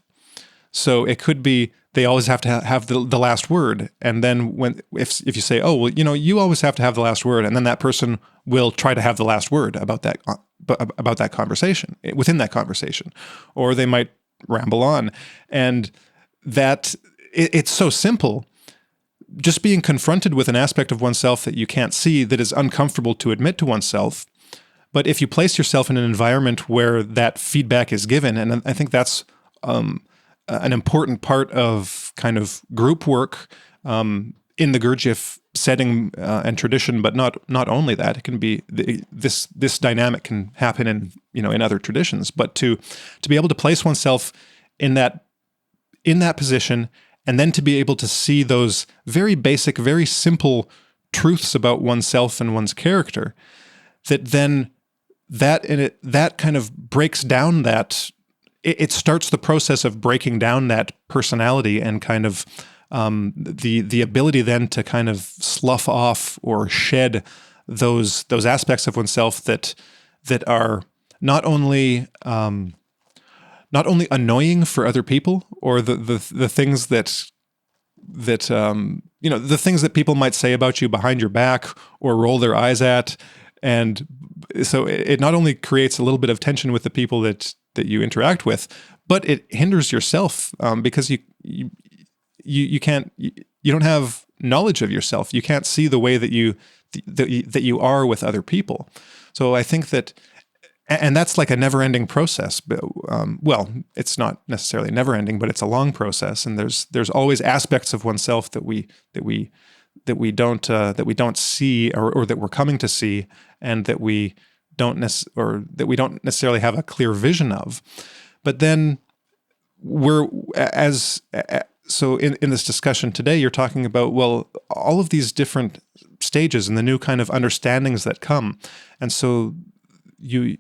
So it could be they always have to have the last word, and then if you say, oh, well, you always have to have the last word, and then that person will try to have the last word about that conversation, within that conversation, or they might ramble on, and that it's so simple. Just being confronted with an aspect of oneself that you can't see, that is uncomfortable to admit to oneself. But if you place yourself in an environment where that feedback is given, and I think that's an important part of kind of group work in the Gurdjieff setting and tradition, but not only that. It can be this dynamic can happen in other traditions. But to be able to place oneself in that position, and then to be able to see those very basic, very simple truths about oneself and one's character, that kind of breaks down that. It starts the process of breaking down that personality and kind of the ability then to kind of slough off or shed those aspects of oneself that are not only annoying for other people, or the things that the things that people might say about you behind your back or roll their eyes at. And so it not only creates a little bit of tension with the people that you interact with, but it hinders yourself because you don't have knowledge of yourself. You can't see the way that you are with other people. So I think that, and that's like a never-ending process. But, it's not necessarily never-ending, but it's a long process. And there's always aspects of oneself that we don't see, or that we're coming to see, and that we don't necessarily have a clear vision of. But then so in this discussion today, you're talking about, well, all of these different stages and the new kind of understandings that come. And so you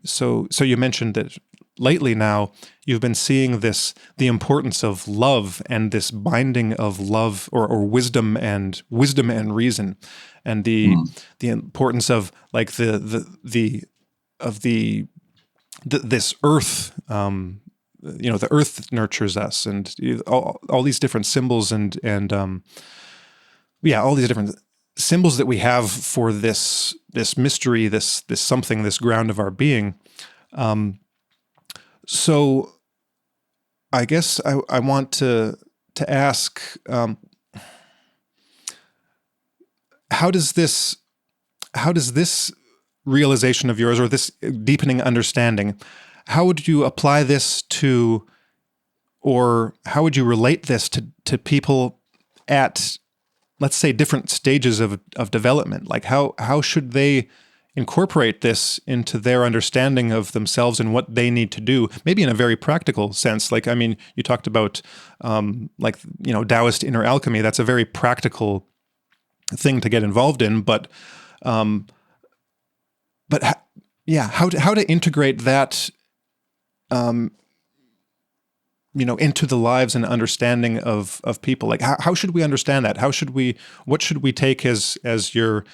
mentioned that lately now you've been seeing the importance of love, and this binding of love or wisdom and reason, and the importance of like this earth, the earth nurtures us, and all these different symbols and all these different symbols that we have for this mystery, this something, this ground of our being. So I guess I want to ask, how does this realization of yours, or this deepening understanding, how would you apply this to, or how would you relate this to people at, let's say, different stages of development? Like how should they incorporate this into their understanding of themselves and what they need to do, maybe in a very practical sense? Like, I mean, you talked about Taoist inner alchemy. That's a very practical thing to get involved in, but how to integrate that into the lives and understanding of people. Like how should we understand that? What should we take as your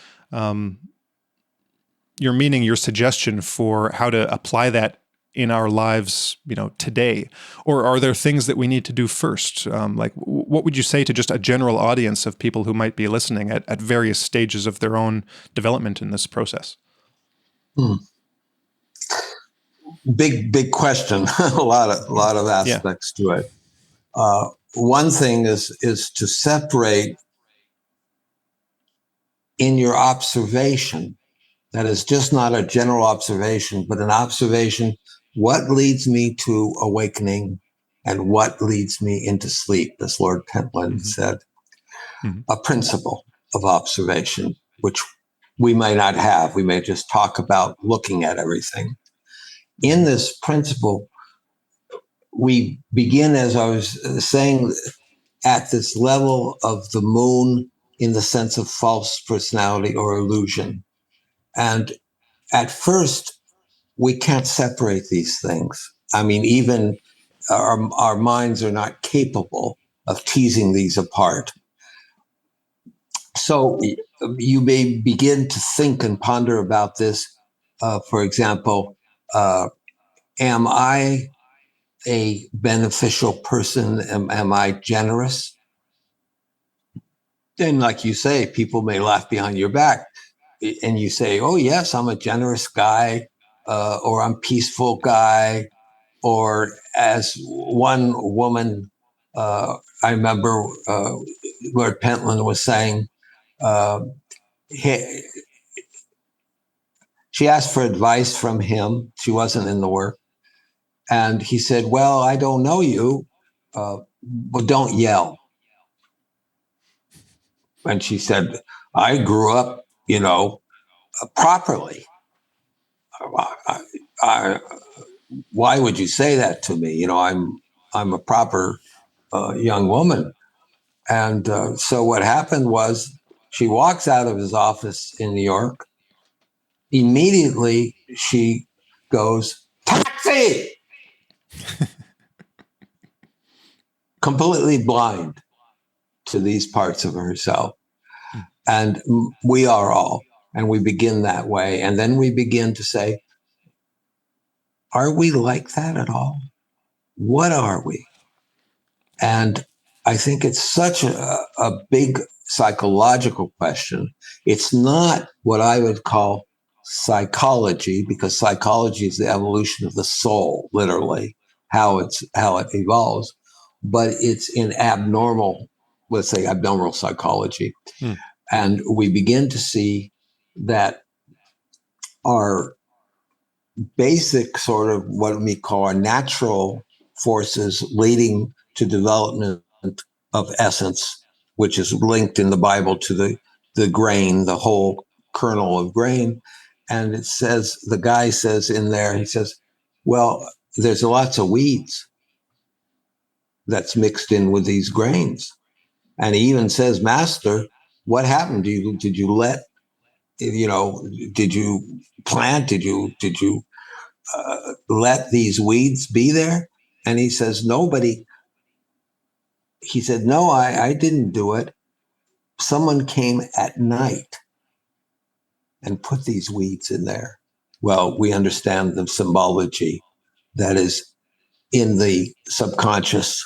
meaning, your suggestion for how to apply that in our lives, today? Or are there things that we need to do first? Like what would you say to just a general audience of people who might be listening at various stages of their own development in this process? Big question. a lot of aspects to it. One thing is to separate in your observation. That is just not a general observation, but an observation. What leads me to awakening, and what leads me into sleep, as Lord Pentland said. A principle of observation, which we may not have. We may just talk about looking at everything. In this principle, we begin, as I was saying, at this level of the moon in the sense of false personality or illusion. And at first, we can't separate these things. I mean, even our minds are not capable of teasing these apart. So you may begin to think and ponder about this. For example, am I a beneficial person? Am I generous? Then, like you say, people may laugh behind your back, and you say, "Oh yes, I'm a generous guy," or "I'm a peaceful guy," or as one woman, I remember Lord Pentland was saying, uh, he, she asked for advice from him. She wasn't in the work, and he said, "Well, I don't know you, but don't yell." And she said, "I grew up, properly. I, why would you say that to me? I'm a proper young woman." And so what happened was she walks out of his office in New York. Immediately she goes, "Taxi!" Completely blind to these parts of herself. And we are all. And we begin that way. And then we begin to say, are we like that at all? What are we? And I think it's such a big psychological question. It's not what I would call psychology, because psychology is the evolution of the soul, literally, how it evolves. But it's in let's say abnormal psychology. And we begin to see that our basic sort of what we call our natural forces leading to development of essence, which is linked in the Bible to the grain, the whole kernel of grain. And it says, the guy says in there, he says, well, there's lots of weeds that's mixed in with these grains. And he even says, Master, what happened? Did you let, did you plant? Did you let these weeds be there? And he says, nobody. He said, no, I didn't do it. Someone came at night and put these weeds in there. Well, we understand the symbology that is in the subconscious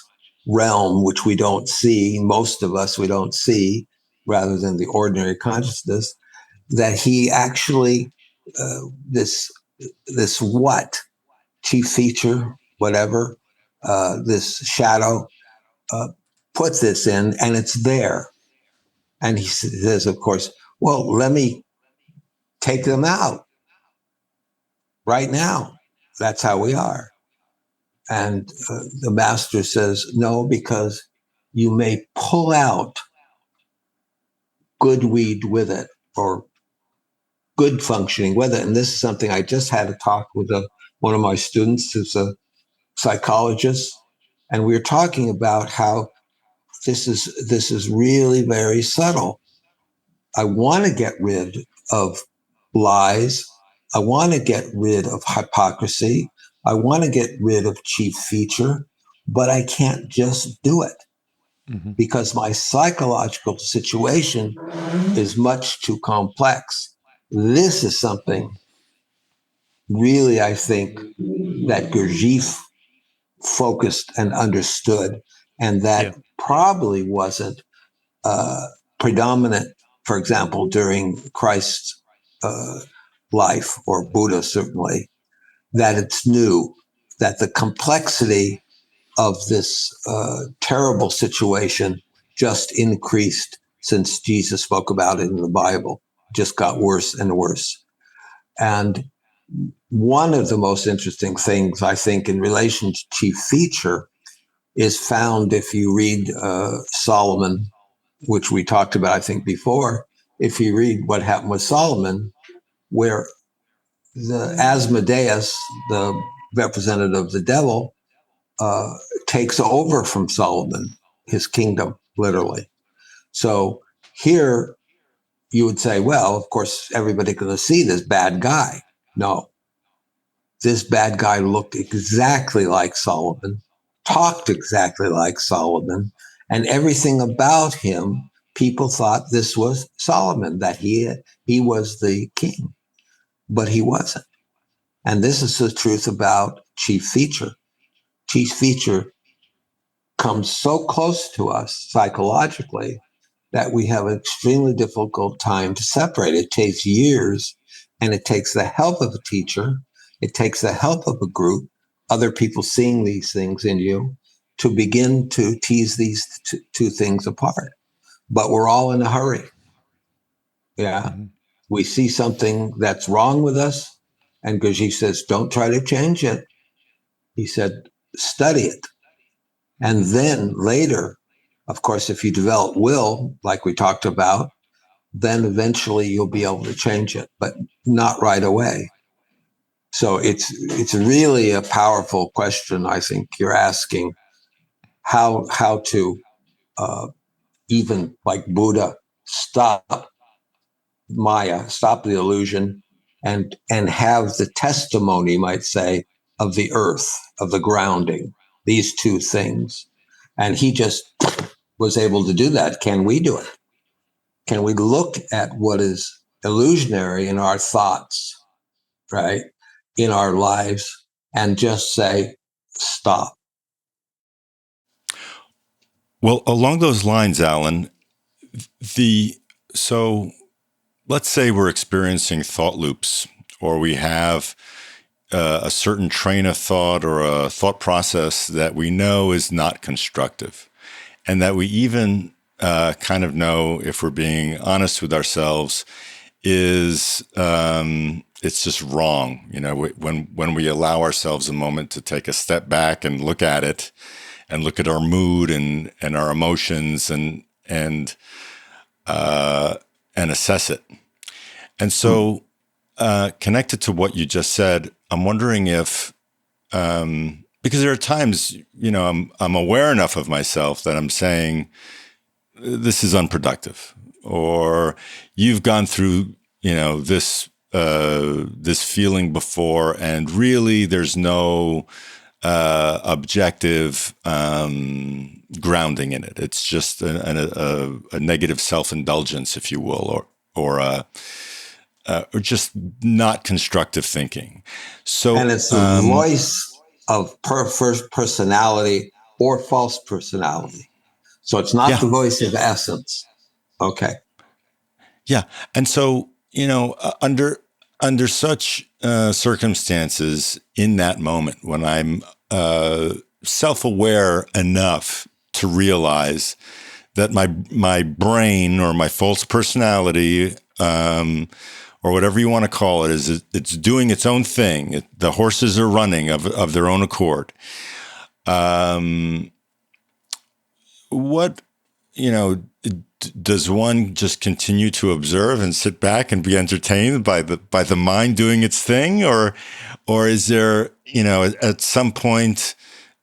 realm, which we don't see. Most of us, we don't see, rather than the ordinary consciousness, that he actually, this what, chief feature, whatever, this shadow, put this in, and it's there. And he says, of course, well, let me take them out right now. That's how we are. And the master says, no, because you may pull out good weed with it, or good functioning with it. And this is something I just had a talk with one of my students who's a psychologist. And we were talking about how this is really very subtle. I want to get rid of lies. I want to get rid of hypocrisy. I want to get rid of chief feature, but I can't just do it because my psychological situation is much too complex. This is something really, I think, that Gurdjieff focused and understood, and that probably wasn't predominant, for example, during Christ's life, or Buddha certainly, that it's new, that the complexity of this terrible situation just increased since Jesus spoke about it in the Bible, just got worse and worse. And one of the most interesting things, I think, in relation to chief feature is found if you read Solomon, which we talked about, I think, before, if you read what happened with Solomon, where the Asmodeus, the representative of the devil, takes over from Solomon, his kingdom, literally. So here you would say, well, of course, everybody's going to see this bad guy. No, this bad guy looked exactly like Solomon, talked exactly like Solomon, and everything about him, people thought this was Solomon, that he was the king, but he wasn't. And this is the truth about chief feature. Chief feature comes so close to us psychologically that we have an extremely difficult time to separate. It takes years, and it takes the help of a teacher. It takes the help of a group, other people seeing these things in you, to begin to tease these two things apart. But we're all in a hurry. Yeah. Mm-hmm. We see something that's wrong with us, and Gurdjieff says, don't try to change it. He said, study it. And then later, of course, if you develop will, like we talked about, then eventually you'll be able to change it, but not right away. So it's really a powerful question. I think you're asking how to even like Buddha stop Maya, stop the illusion, and have the testimony, you might say, of the earth, of the grounding, these two things. And he just was able to do that. Can we do it? Can we look at what is illusionary in our thoughts, right, in our lives, and just say, stop? Well, along those lines, Alan, so let's say we're experiencing thought loops, or we have a certain train of thought or a thought process that we know is not constructive, and that we even kind of know, if we're being honest with ourselves, is it's just wrong. You know, when we allow ourselves a moment to take a step back and look at it, and look at our mood and our emotions and assess it. And so, connected to what you just said, I'm wondering if, because there are times, you know, I'm aware enough of myself that I'm saying, this is unproductive, or you've gone through, you know, this feeling before, and really there's no objective grounding in it. It's just a negative self-indulgence, if you will, or just not constructive thinking. So, And it's the voice of first personality or false personality. So it's not the voice of essence. Okay. Yeah. And so, you know, under such circumstances, in that moment, when I'm self-aware enough to realize that my brain or my false personality, or whatever you want to call it, it's doing its own thing. The horses are running of their own accord. What, you know, does one just continue to observe and sit back and be entertained by the mind doing its thing, or is there, you know, at some point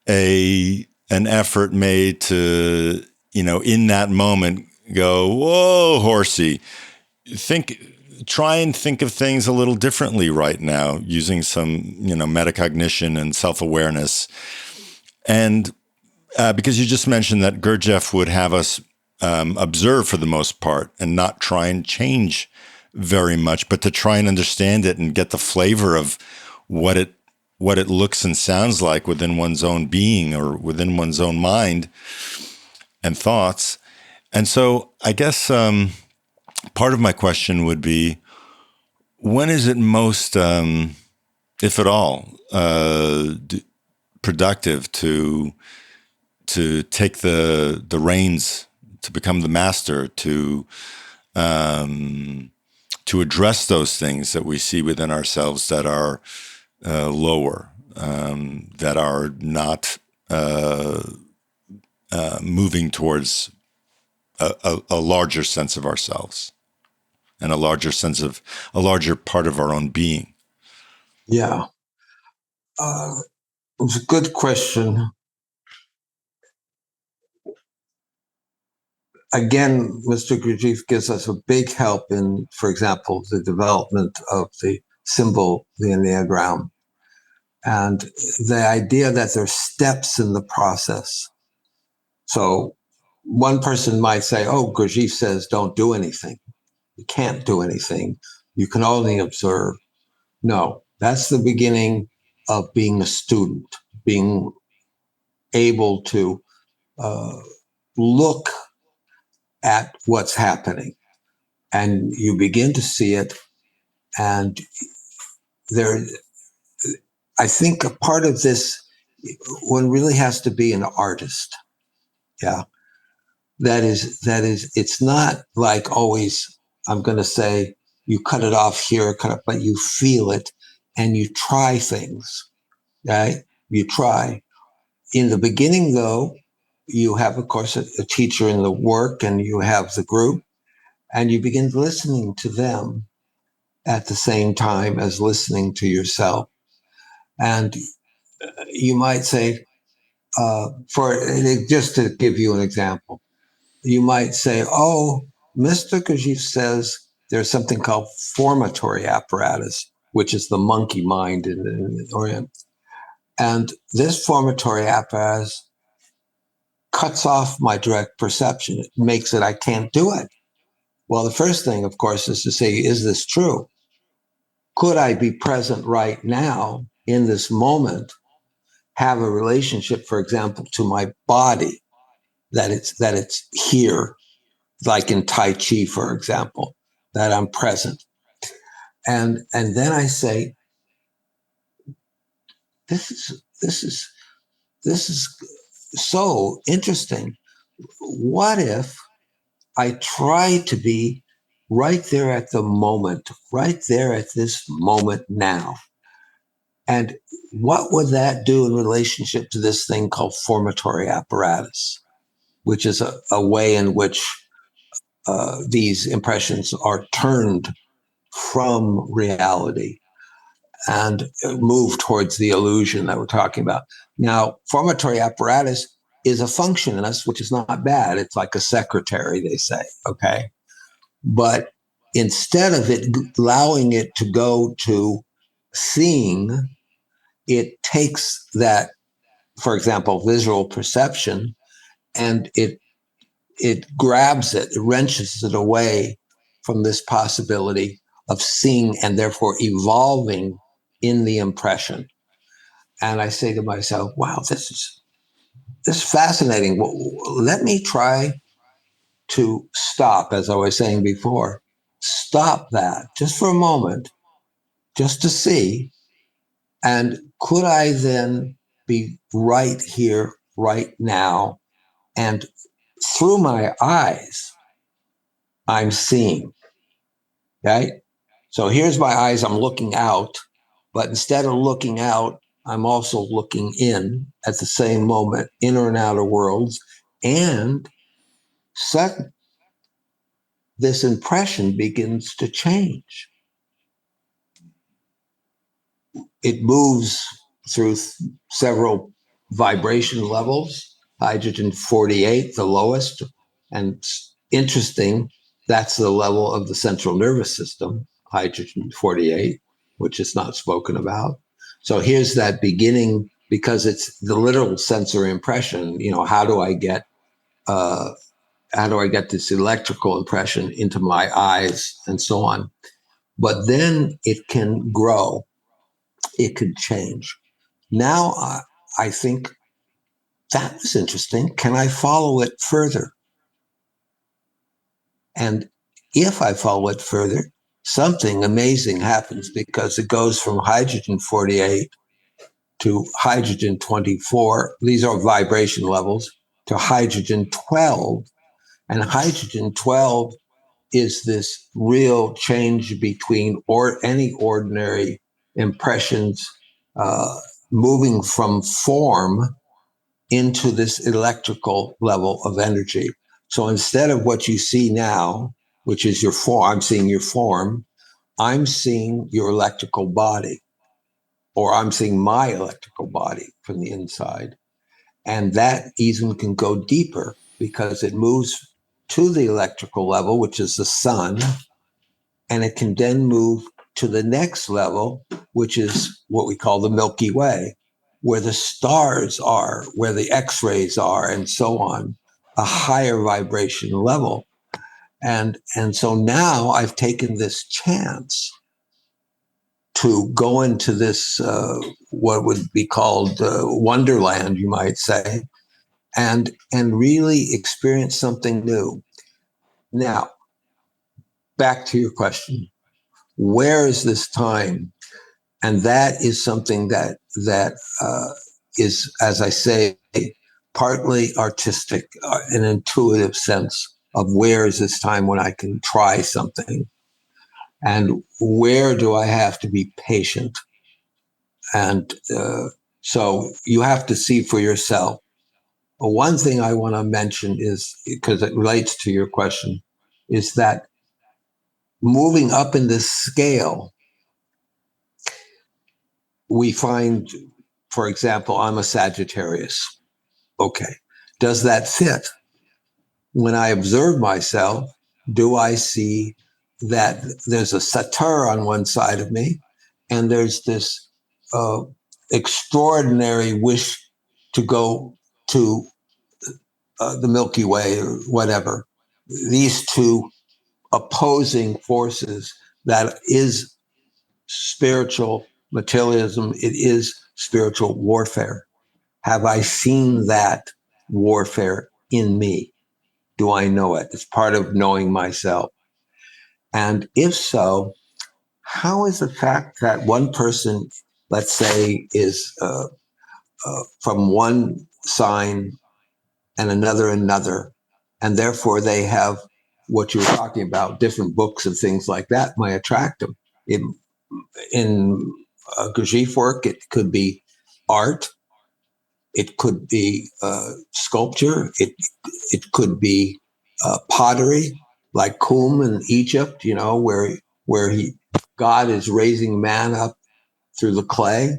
an effort made to, you know, in that moment go, whoa, horsey, try and think of things a little differently right now, using some, you know, metacognition and self-awareness. And because you just mentioned that Gurdjieff would have us observe for the most part and not try and change very much, but to try and understand it and get the flavor of what it looks and sounds like within one's own being or within one's own mind and thoughts. And so I guess part of my question would be, when is it most, if at all, productive to take the reins, to become the master, to address those things that we see within ourselves that are lower, that are not moving towards a larger sense of ourselves? and a larger sense of a larger part of our own being? Yeah. It's a good question. Again, Mr. Gurdjieff gives us a big help in, for example, the development of the symbol, the Enneagram, and the idea that there's steps in the process. So one person might say, oh, Gurdjieff says don't do anything. You can't do anything. You can only observe. No, that's the beginning of being a student, being able to look at what's happening, and you begin to see it. And there, I think a part of this, one really has to be an artist. Yeah. That is, it's not like always, I'm going to say, you cut it off here, but you feel it and you try things, right? You try. In the beginning, though, you have, of course, a teacher in the work, and you have the group, and you begin listening to them at the same time as listening to yourself. And you might say, just to give you an example, you might say, oh, Mr. Gurdjieff says there's something called formatory apparatus, which is the monkey mind in the Orient. And this formatory apparatus cuts off my direct perception. It makes it, I can't do it. Well, the first thing, of course, is to say, is this true? Could I be present right now in this moment, have a relationship, for example, to my body, that it's here, like in Tai Chi, for example, that I'm present. And then I say, this is so interesting. What if I try to be right there at the moment, right there at this moment now? And what would that do in relationship to this thing called formatory apparatus, which is a way in which these impressions are turned from reality and move towards the illusion that we're talking about. Now, formatory apparatus is a function in us, which is not bad. It's like a secretary, they say, okay? But instead of it allowing it to go to seeing, it takes that, for example, visual perception, and it grabs it, it wrenches it away from this possibility of seeing and therefore evolving in the impression. And I say to myself, wow, this is fascinating. Well, let me try to stop, as I was saying before, stop that just for a moment, just to see. And could I then be right here, right now? And through my eyes, I'm seeing, right? So here's my eyes, I'm looking out, but instead of looking out, I'm also looking in at the same moment, inner and outer worlds. And suddenly, this impression begins to change. It moves through several vibration levels, hydrogen 48, the lowest. And interesting, that's the level of the central nervous system, hydrogen 48, which is not spoken about. So here's that beginning, because it's the literal sensory impression. You know, how do I get this electrical impression into my eyes and so on? But then it can grow, it can change. Now I think that was interesting. Can I follow it further? And if I follow it further, something amazing happens, because it goes from hydrogen 48 to hydrogen 24. These are vibration levels, to hydrogen 12. And hydrogen 12 is this real change between any ordinary impressions, moving from form into this electrical level of energy. So instead of what you see now, which is your form. I'm seeing your form. I'm seeing your electrical body, or I'm seeing my electrical body from the inside. And that even can go deeper because it moves to the electrical level, which is the sun, and it can then move to the next level, which is what we call the Milky Way, where the stars are, where the X-rays are, and so on, a higher vibration level. And so now I've taken this chance to go into this, what would be called wonderland, you might say, and really experience something new. Now, back to your question, where is this time? And that is something that is, as I say, partly artistic, an intuitive sense of where is this time when I can try something, and where do I have to be patient? And so you have to see for yourself. One thing I want to mention is, because it relates to your question, is that moving up in this scale, we find, for example, I'm a Sagittarius. Okay. Does that fit? When I observe myself, do I see that there's a satyr on one side of me, and there's this extraordinary wish to go to the Milky Way or whatever? These two opposing forces, that is spiritual materialism, it is spiritual warfare. Have I seen that warfare in me? Do I know it? It's part of knowing myself. And if so, how is the fact that one person, let's say, is from one sign and another, and therefore they have what you were talking about, different books and things like that might attract them. In Gurdjieff work, it could be art, it could be sculpture, it could be pottery, like Qum in Egypt, where God is raising man up through the clay.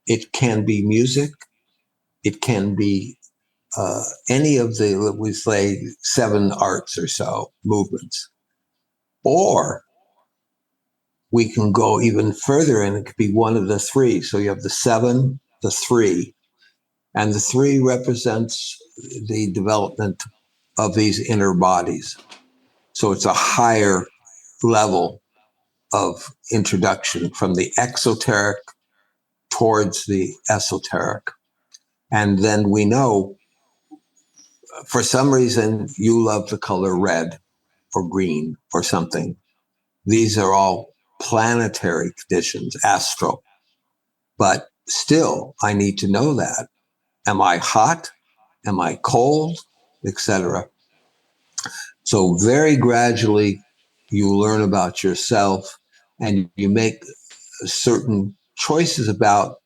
It can be music. It can be any of the, we say, 7 arts or so movements. Or we can go even further, and it could be one of the 3. So you have the 7, the 3, and the 3 represents the development of these inner bodies. So it's a higher level of introduction from the exoteric towards the esoteric. And then we know, for some reason, you love the color red or green or something. These are all planetary conditions, astral. But still, I need to know that. Am I hot? Am I cold? Etc. So very gradually, you learn about yourself, and you make certain choices about,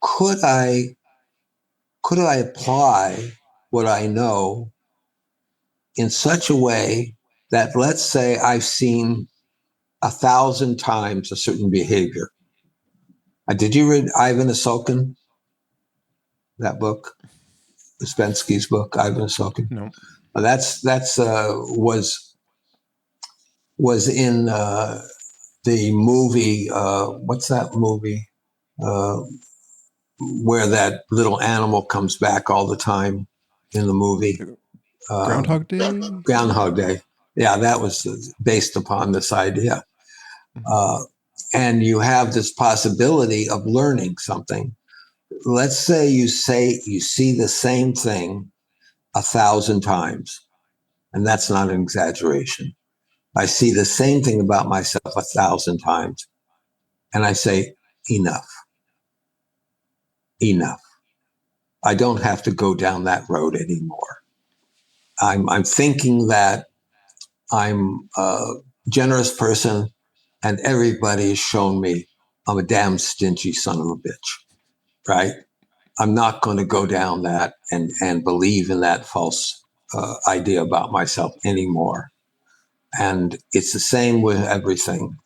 could I apply what I know in such a way that, let's say, I've seen 1,000 times a certain behavior. Did you read Ivan Asokin, that book? Uspensky's book, Ivan Asokin? No. That's was in the movie. What's that movie? Where that little animal comes back all the time in the movie. Groundhog Day? Groundhog Day. Yeah, that was based upon this idea. And you have this possibility of learning something. Let's say you see the same thing 1,000 times, and that's not an exaggeration. I see the same thing about myself 1,000 times, and I say, enough. I don't have to go down that road anymore. I'm thinking that I'm a generous person, and everybody has shown me I'm a damn stingy son of a bitch, right? I'm not going to go down that and believe in that false idea about myself anymore. And it's the same with everything.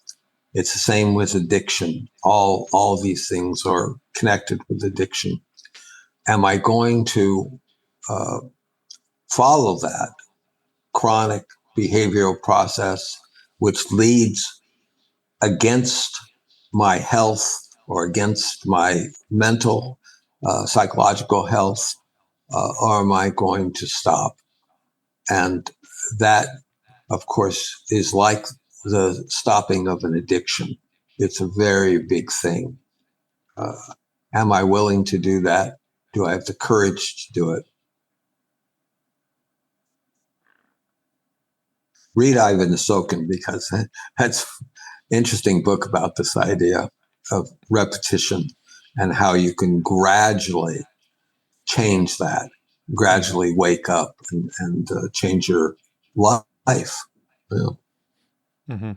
It's the same with addiction. All these things are connected with addiction. Am I going to follow that chronic behavioral process, which leads against my health or against my mental, psychological health, or am I going to stop? And that, of course, is like the stopping of an addiction. It's a very big thing. Am I willing to do that? Do I have the courage to do it? Read Ivan Sokin, because that's an interesting book about this idea of repetition and how you can gradually change that, gradually wake up and change your life. Yeah. Mm-hmm.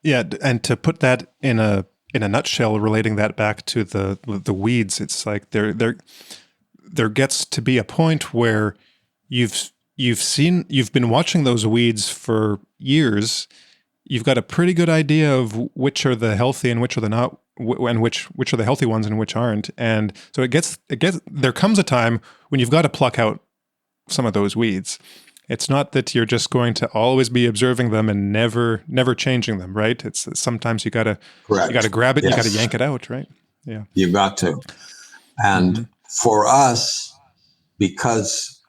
Yeah, and to put that in a nutshell, relating that back to the weeds, it's like there gets to be a point where you've been watching those weeds for years. You've got a pretty good idea of which are the healthy and which are the not, and which are the healthy ones and which aren't. And so it gets there comes a time when you've got to pluck out some of those weeds. It's not that you're just going to always be observing them and never changing them, right? It's sometimes you gotta grab it, yes. You gotta yank it out, right? Yeah, you got to. And for us, because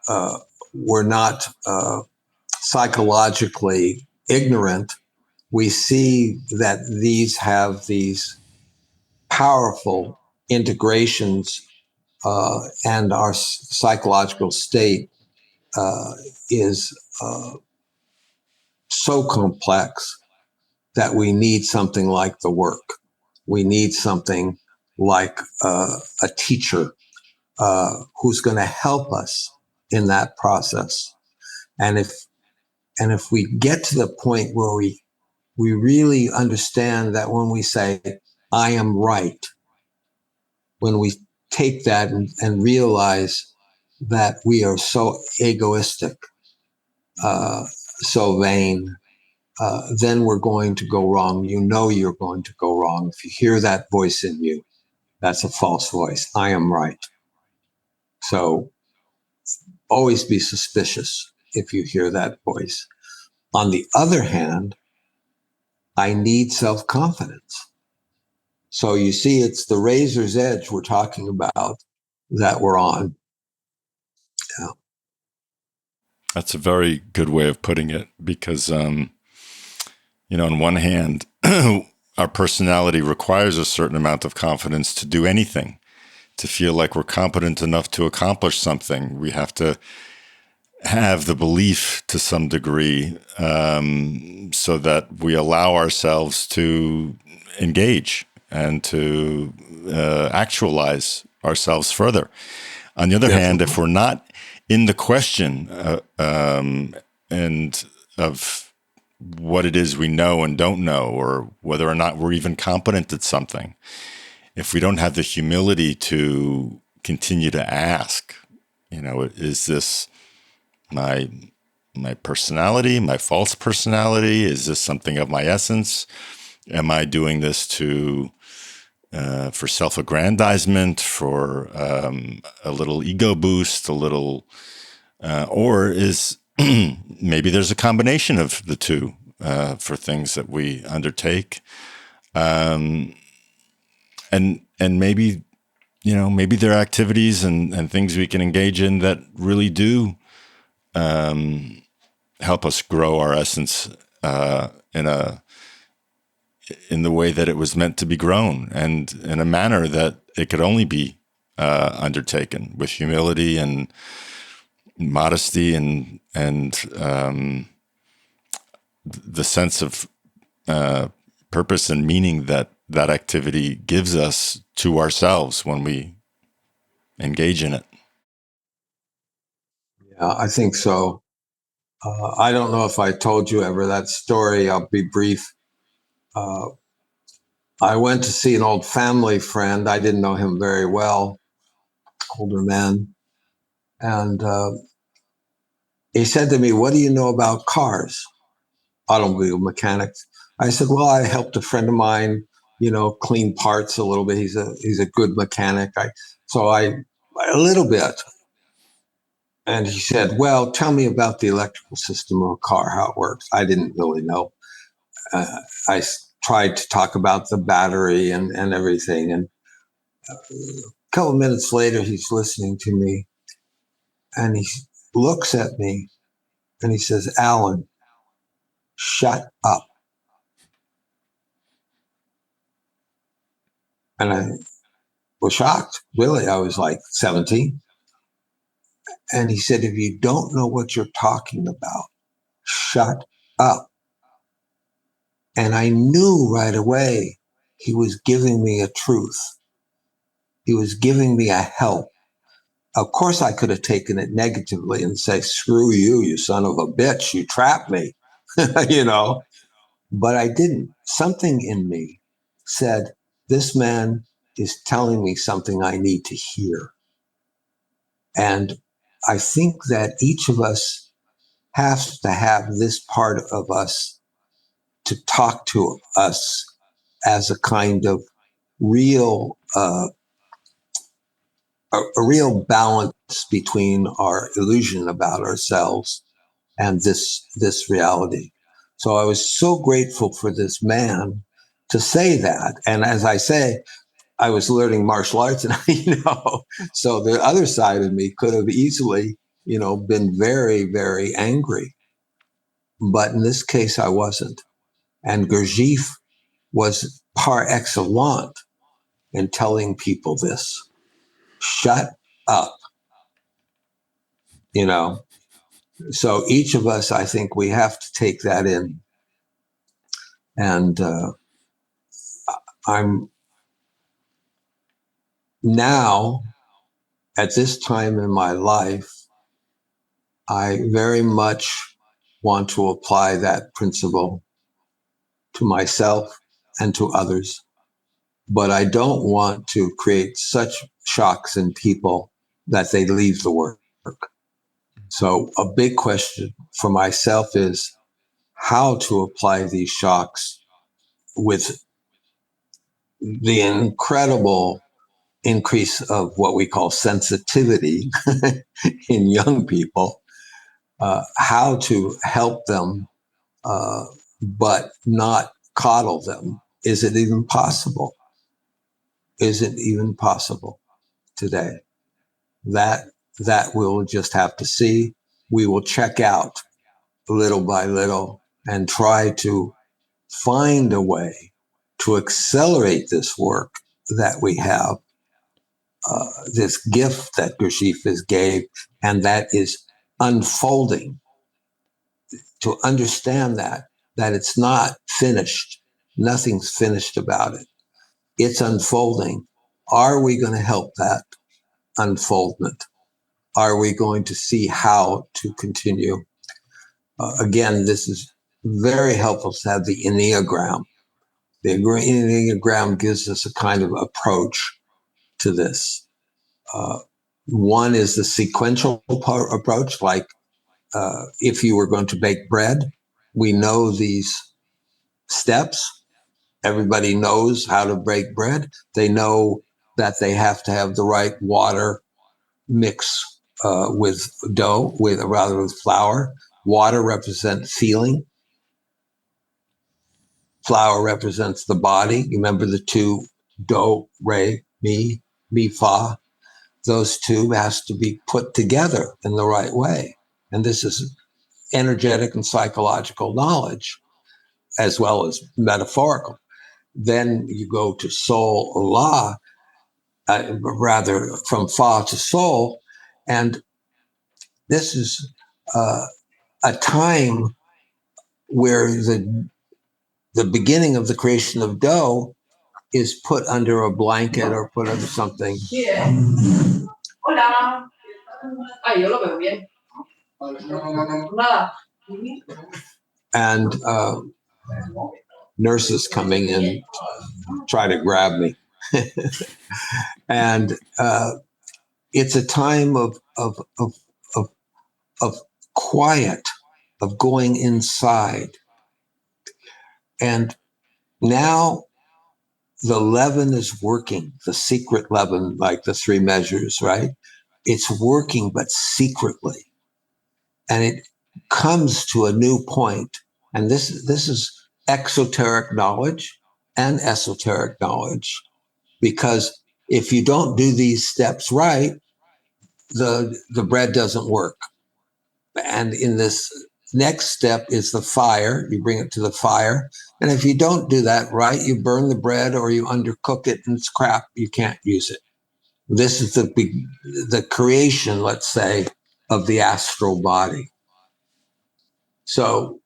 we're not psychologically ignorant, we see that these have these powerful integrations, and our psychological state is so complex that we need something like the work. We need something like a teacher who's going to help us in that process. And if we get to the point where we really understand that when we say, I am right, when we take that and realize that we are so egoistic, so vain, then we're going to go wrong. You know you're going to go wrong. If you hear that voice in you, that's a false voice. I am right. So always be suspicious if you hear that voice. On the other hand, I need self-confidence. So you see, it's the razor's edge we're talking about that we're on. Yeah. That's a very good way of putting it, because, on one hand, our personality requires a certain amount of confidence to do anything, to feel like we're competent enough to accomplish something. We have to have the belief to some degree, so that we allow ourselves to engage and to actualize ourselves further. On the other hand, if we're not in the question and of what it is we know and don't know, or whether or not we're even competent at something, if we don't have the humility to continue to ask, is this my personality, my false personality? Is this something of my essence? Am I doing this for self-aggrandizement, for a little ego boost, or is maybe there's a combination of the two for things that we undertake, and maybe maybe there are activities and things we can engage in that really do help us grow our essence in the way that it was meant to be grown, and in a manner that it could only be undertaken with humility and modesty and the sense of purpose and meaning that activity gives us to ourselves when we engage in it. Yeah, I think so. I don't know if I told you ever that story. I'll be brief. I went to see an old family friend. I didn't know him very well, older man. And he said to me, "What do you know about cars?" automobile mechanics. I said, well, I helped a friend of mine, clean parts a little bit. He's a good mechanic. A little bit. And he said, well, tell me about the electrical system of a car, how it works. I didn't really know. I tried to talk about the battery and everything. And a couple of minutes later, he's listening to me and he looks at me and he says, Alan, shut up. And I was shocked. Really, I was like 17. And he said, if you don't know what you're talking about, shut up. And I knew right away he was giving me a truth. He was giving me a help. Of course, I could have taken it negatively and say, screw you, you son of a bitch, you trapped me, but I didn't. Something in me said, this man is telling me something I need to hear. And I think that each of us has to have this part of us to talk to us as a kind of real, a real balance between our illusion about ourselves and this reality. So I was so grateful for this man to say that. And as I say, I was learning martial arts, and so the other side of me could have easily, been very, very angry. But in this case, I wasn't. And Gurdjieff was par excellence in telling people this: shut up. So each of us, I think, we have to take that in. And I'm now, at this time in my life, I very much want to apply that principle to myself and to others. But I don't want to create such shocks in people that they leave the work. So a big question for myself is how to apply these shocks with the incredible increase of what we call sensitivity in young people, how to help them, but not coddle them. Is it even possible? Is it even possible today? That we'll just have to see. We will check out little by little and try to find a way to accelerate this work that we have, this gift that Gurdjieff has gave, and that is unfolding. To understand that it's not finished. Nothing's finished about it. It's unfolding. Are we going to help that unfoldment? Are we going to see how to continue? Again, this is very helpful to have the Enneagram. The Enneagram gives us a kind of approach to this. One is the sequential approach, like if you were going to bake bread, we know these steps. Everybody knows how to bake bread. They know that they have to have the right water mix with dough, with flour. Water represents feeling. Flour represents the body. You remember the two, do, re, mi, fa. Those two has to be put together in the right way. And this is energetic and psychological knowledge, as well as metaphorical. Then you go to soul or la, rather from fa to soul. And this is a time where the beginning of the creation of dough is put under a blanket or put under something. Hola. Ay, yo lo veo bien. And nurses coming and try to grab me. And it's a time of quiet, of going inside, And now the leaven is working, the secret leaven, like the three measures, right? It's working, but secretly. And it comes to a new point. And this is exoteric knowledge and esoteric knowledge. Because if you don't do these steps right, the bread doesn't work. And in this next step is the fire. You bring it to the fire. And if you don't do that right, you burn the bread or you undercook it and it's crap. You can't use it. This is the creation, let's say, of the astral body. So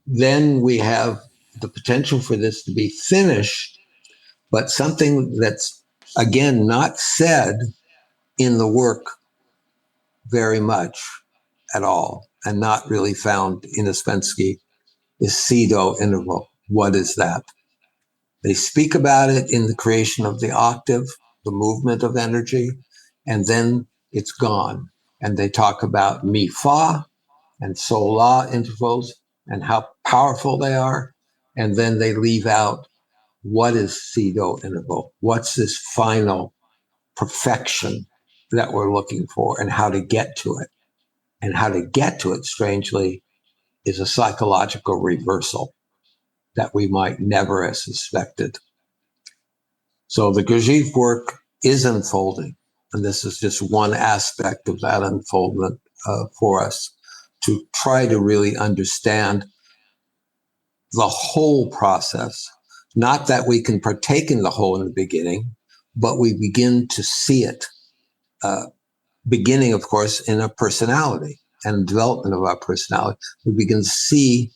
then we have the potential for this to be finished, but something that's, again, not said in the work very much at all, and not really found in Ouspensky, is Cedo interval. What is that? They speak about it in the creation of the octave, the movement of energy, and then it's gone. And they talk about mi fa and sol la intervals and how powerful they are. And then they leave out what is Cedo interval? What's this final perfection that we're looking for and how to get to it? And how to get to it, strangely, is a psychological reversal that we might never have suspected. So the Gurdjieff work is unfolding, and this is just one aspect of that unfoldment for us to try to really understand the whole process. Not that we can partake in the whole in the beginning, but we begin to see it, beginning, of course, in our personality and development of our personality. We begin to see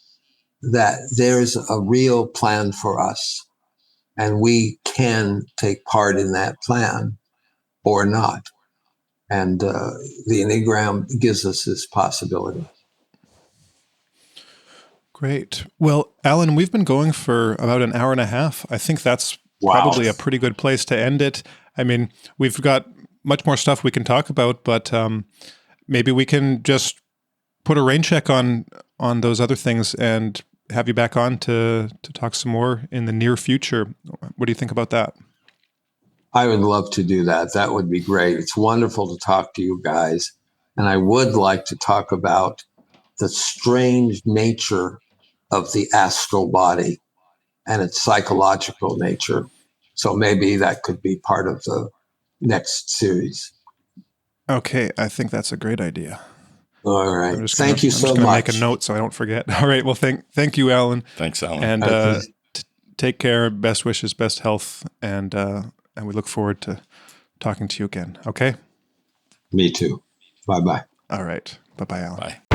that there's a real plan for us, and we can take part in that plan or not. And the Enneagram gives us this possibility. Great. Well, Alan, we've been going for about an hour and a half. I think that's probably a pretty good place to end it. I mean, we've got much more stuff we can talk about, but maybe we can just put a rain check on those other things and have you back on to talk some more in the near future. What do you think about that? I would love to do that. That would be great. It's wonderful to talk to you guys. And I would like to talk about the strange nature of the astral body and its psychological nature. So maybe that could be part of the next series. Okay, I think that's a great idea. All right. Thank you so much. I'm just going to make a note so I don't forget. All right. Well, thank you, Alan. Thanks, Alan. And take care. Best wishes, best health, and we look forward to talking to you again. Okay. Me too. Bye-bye. All right. Bye-bye, Alan. Bye.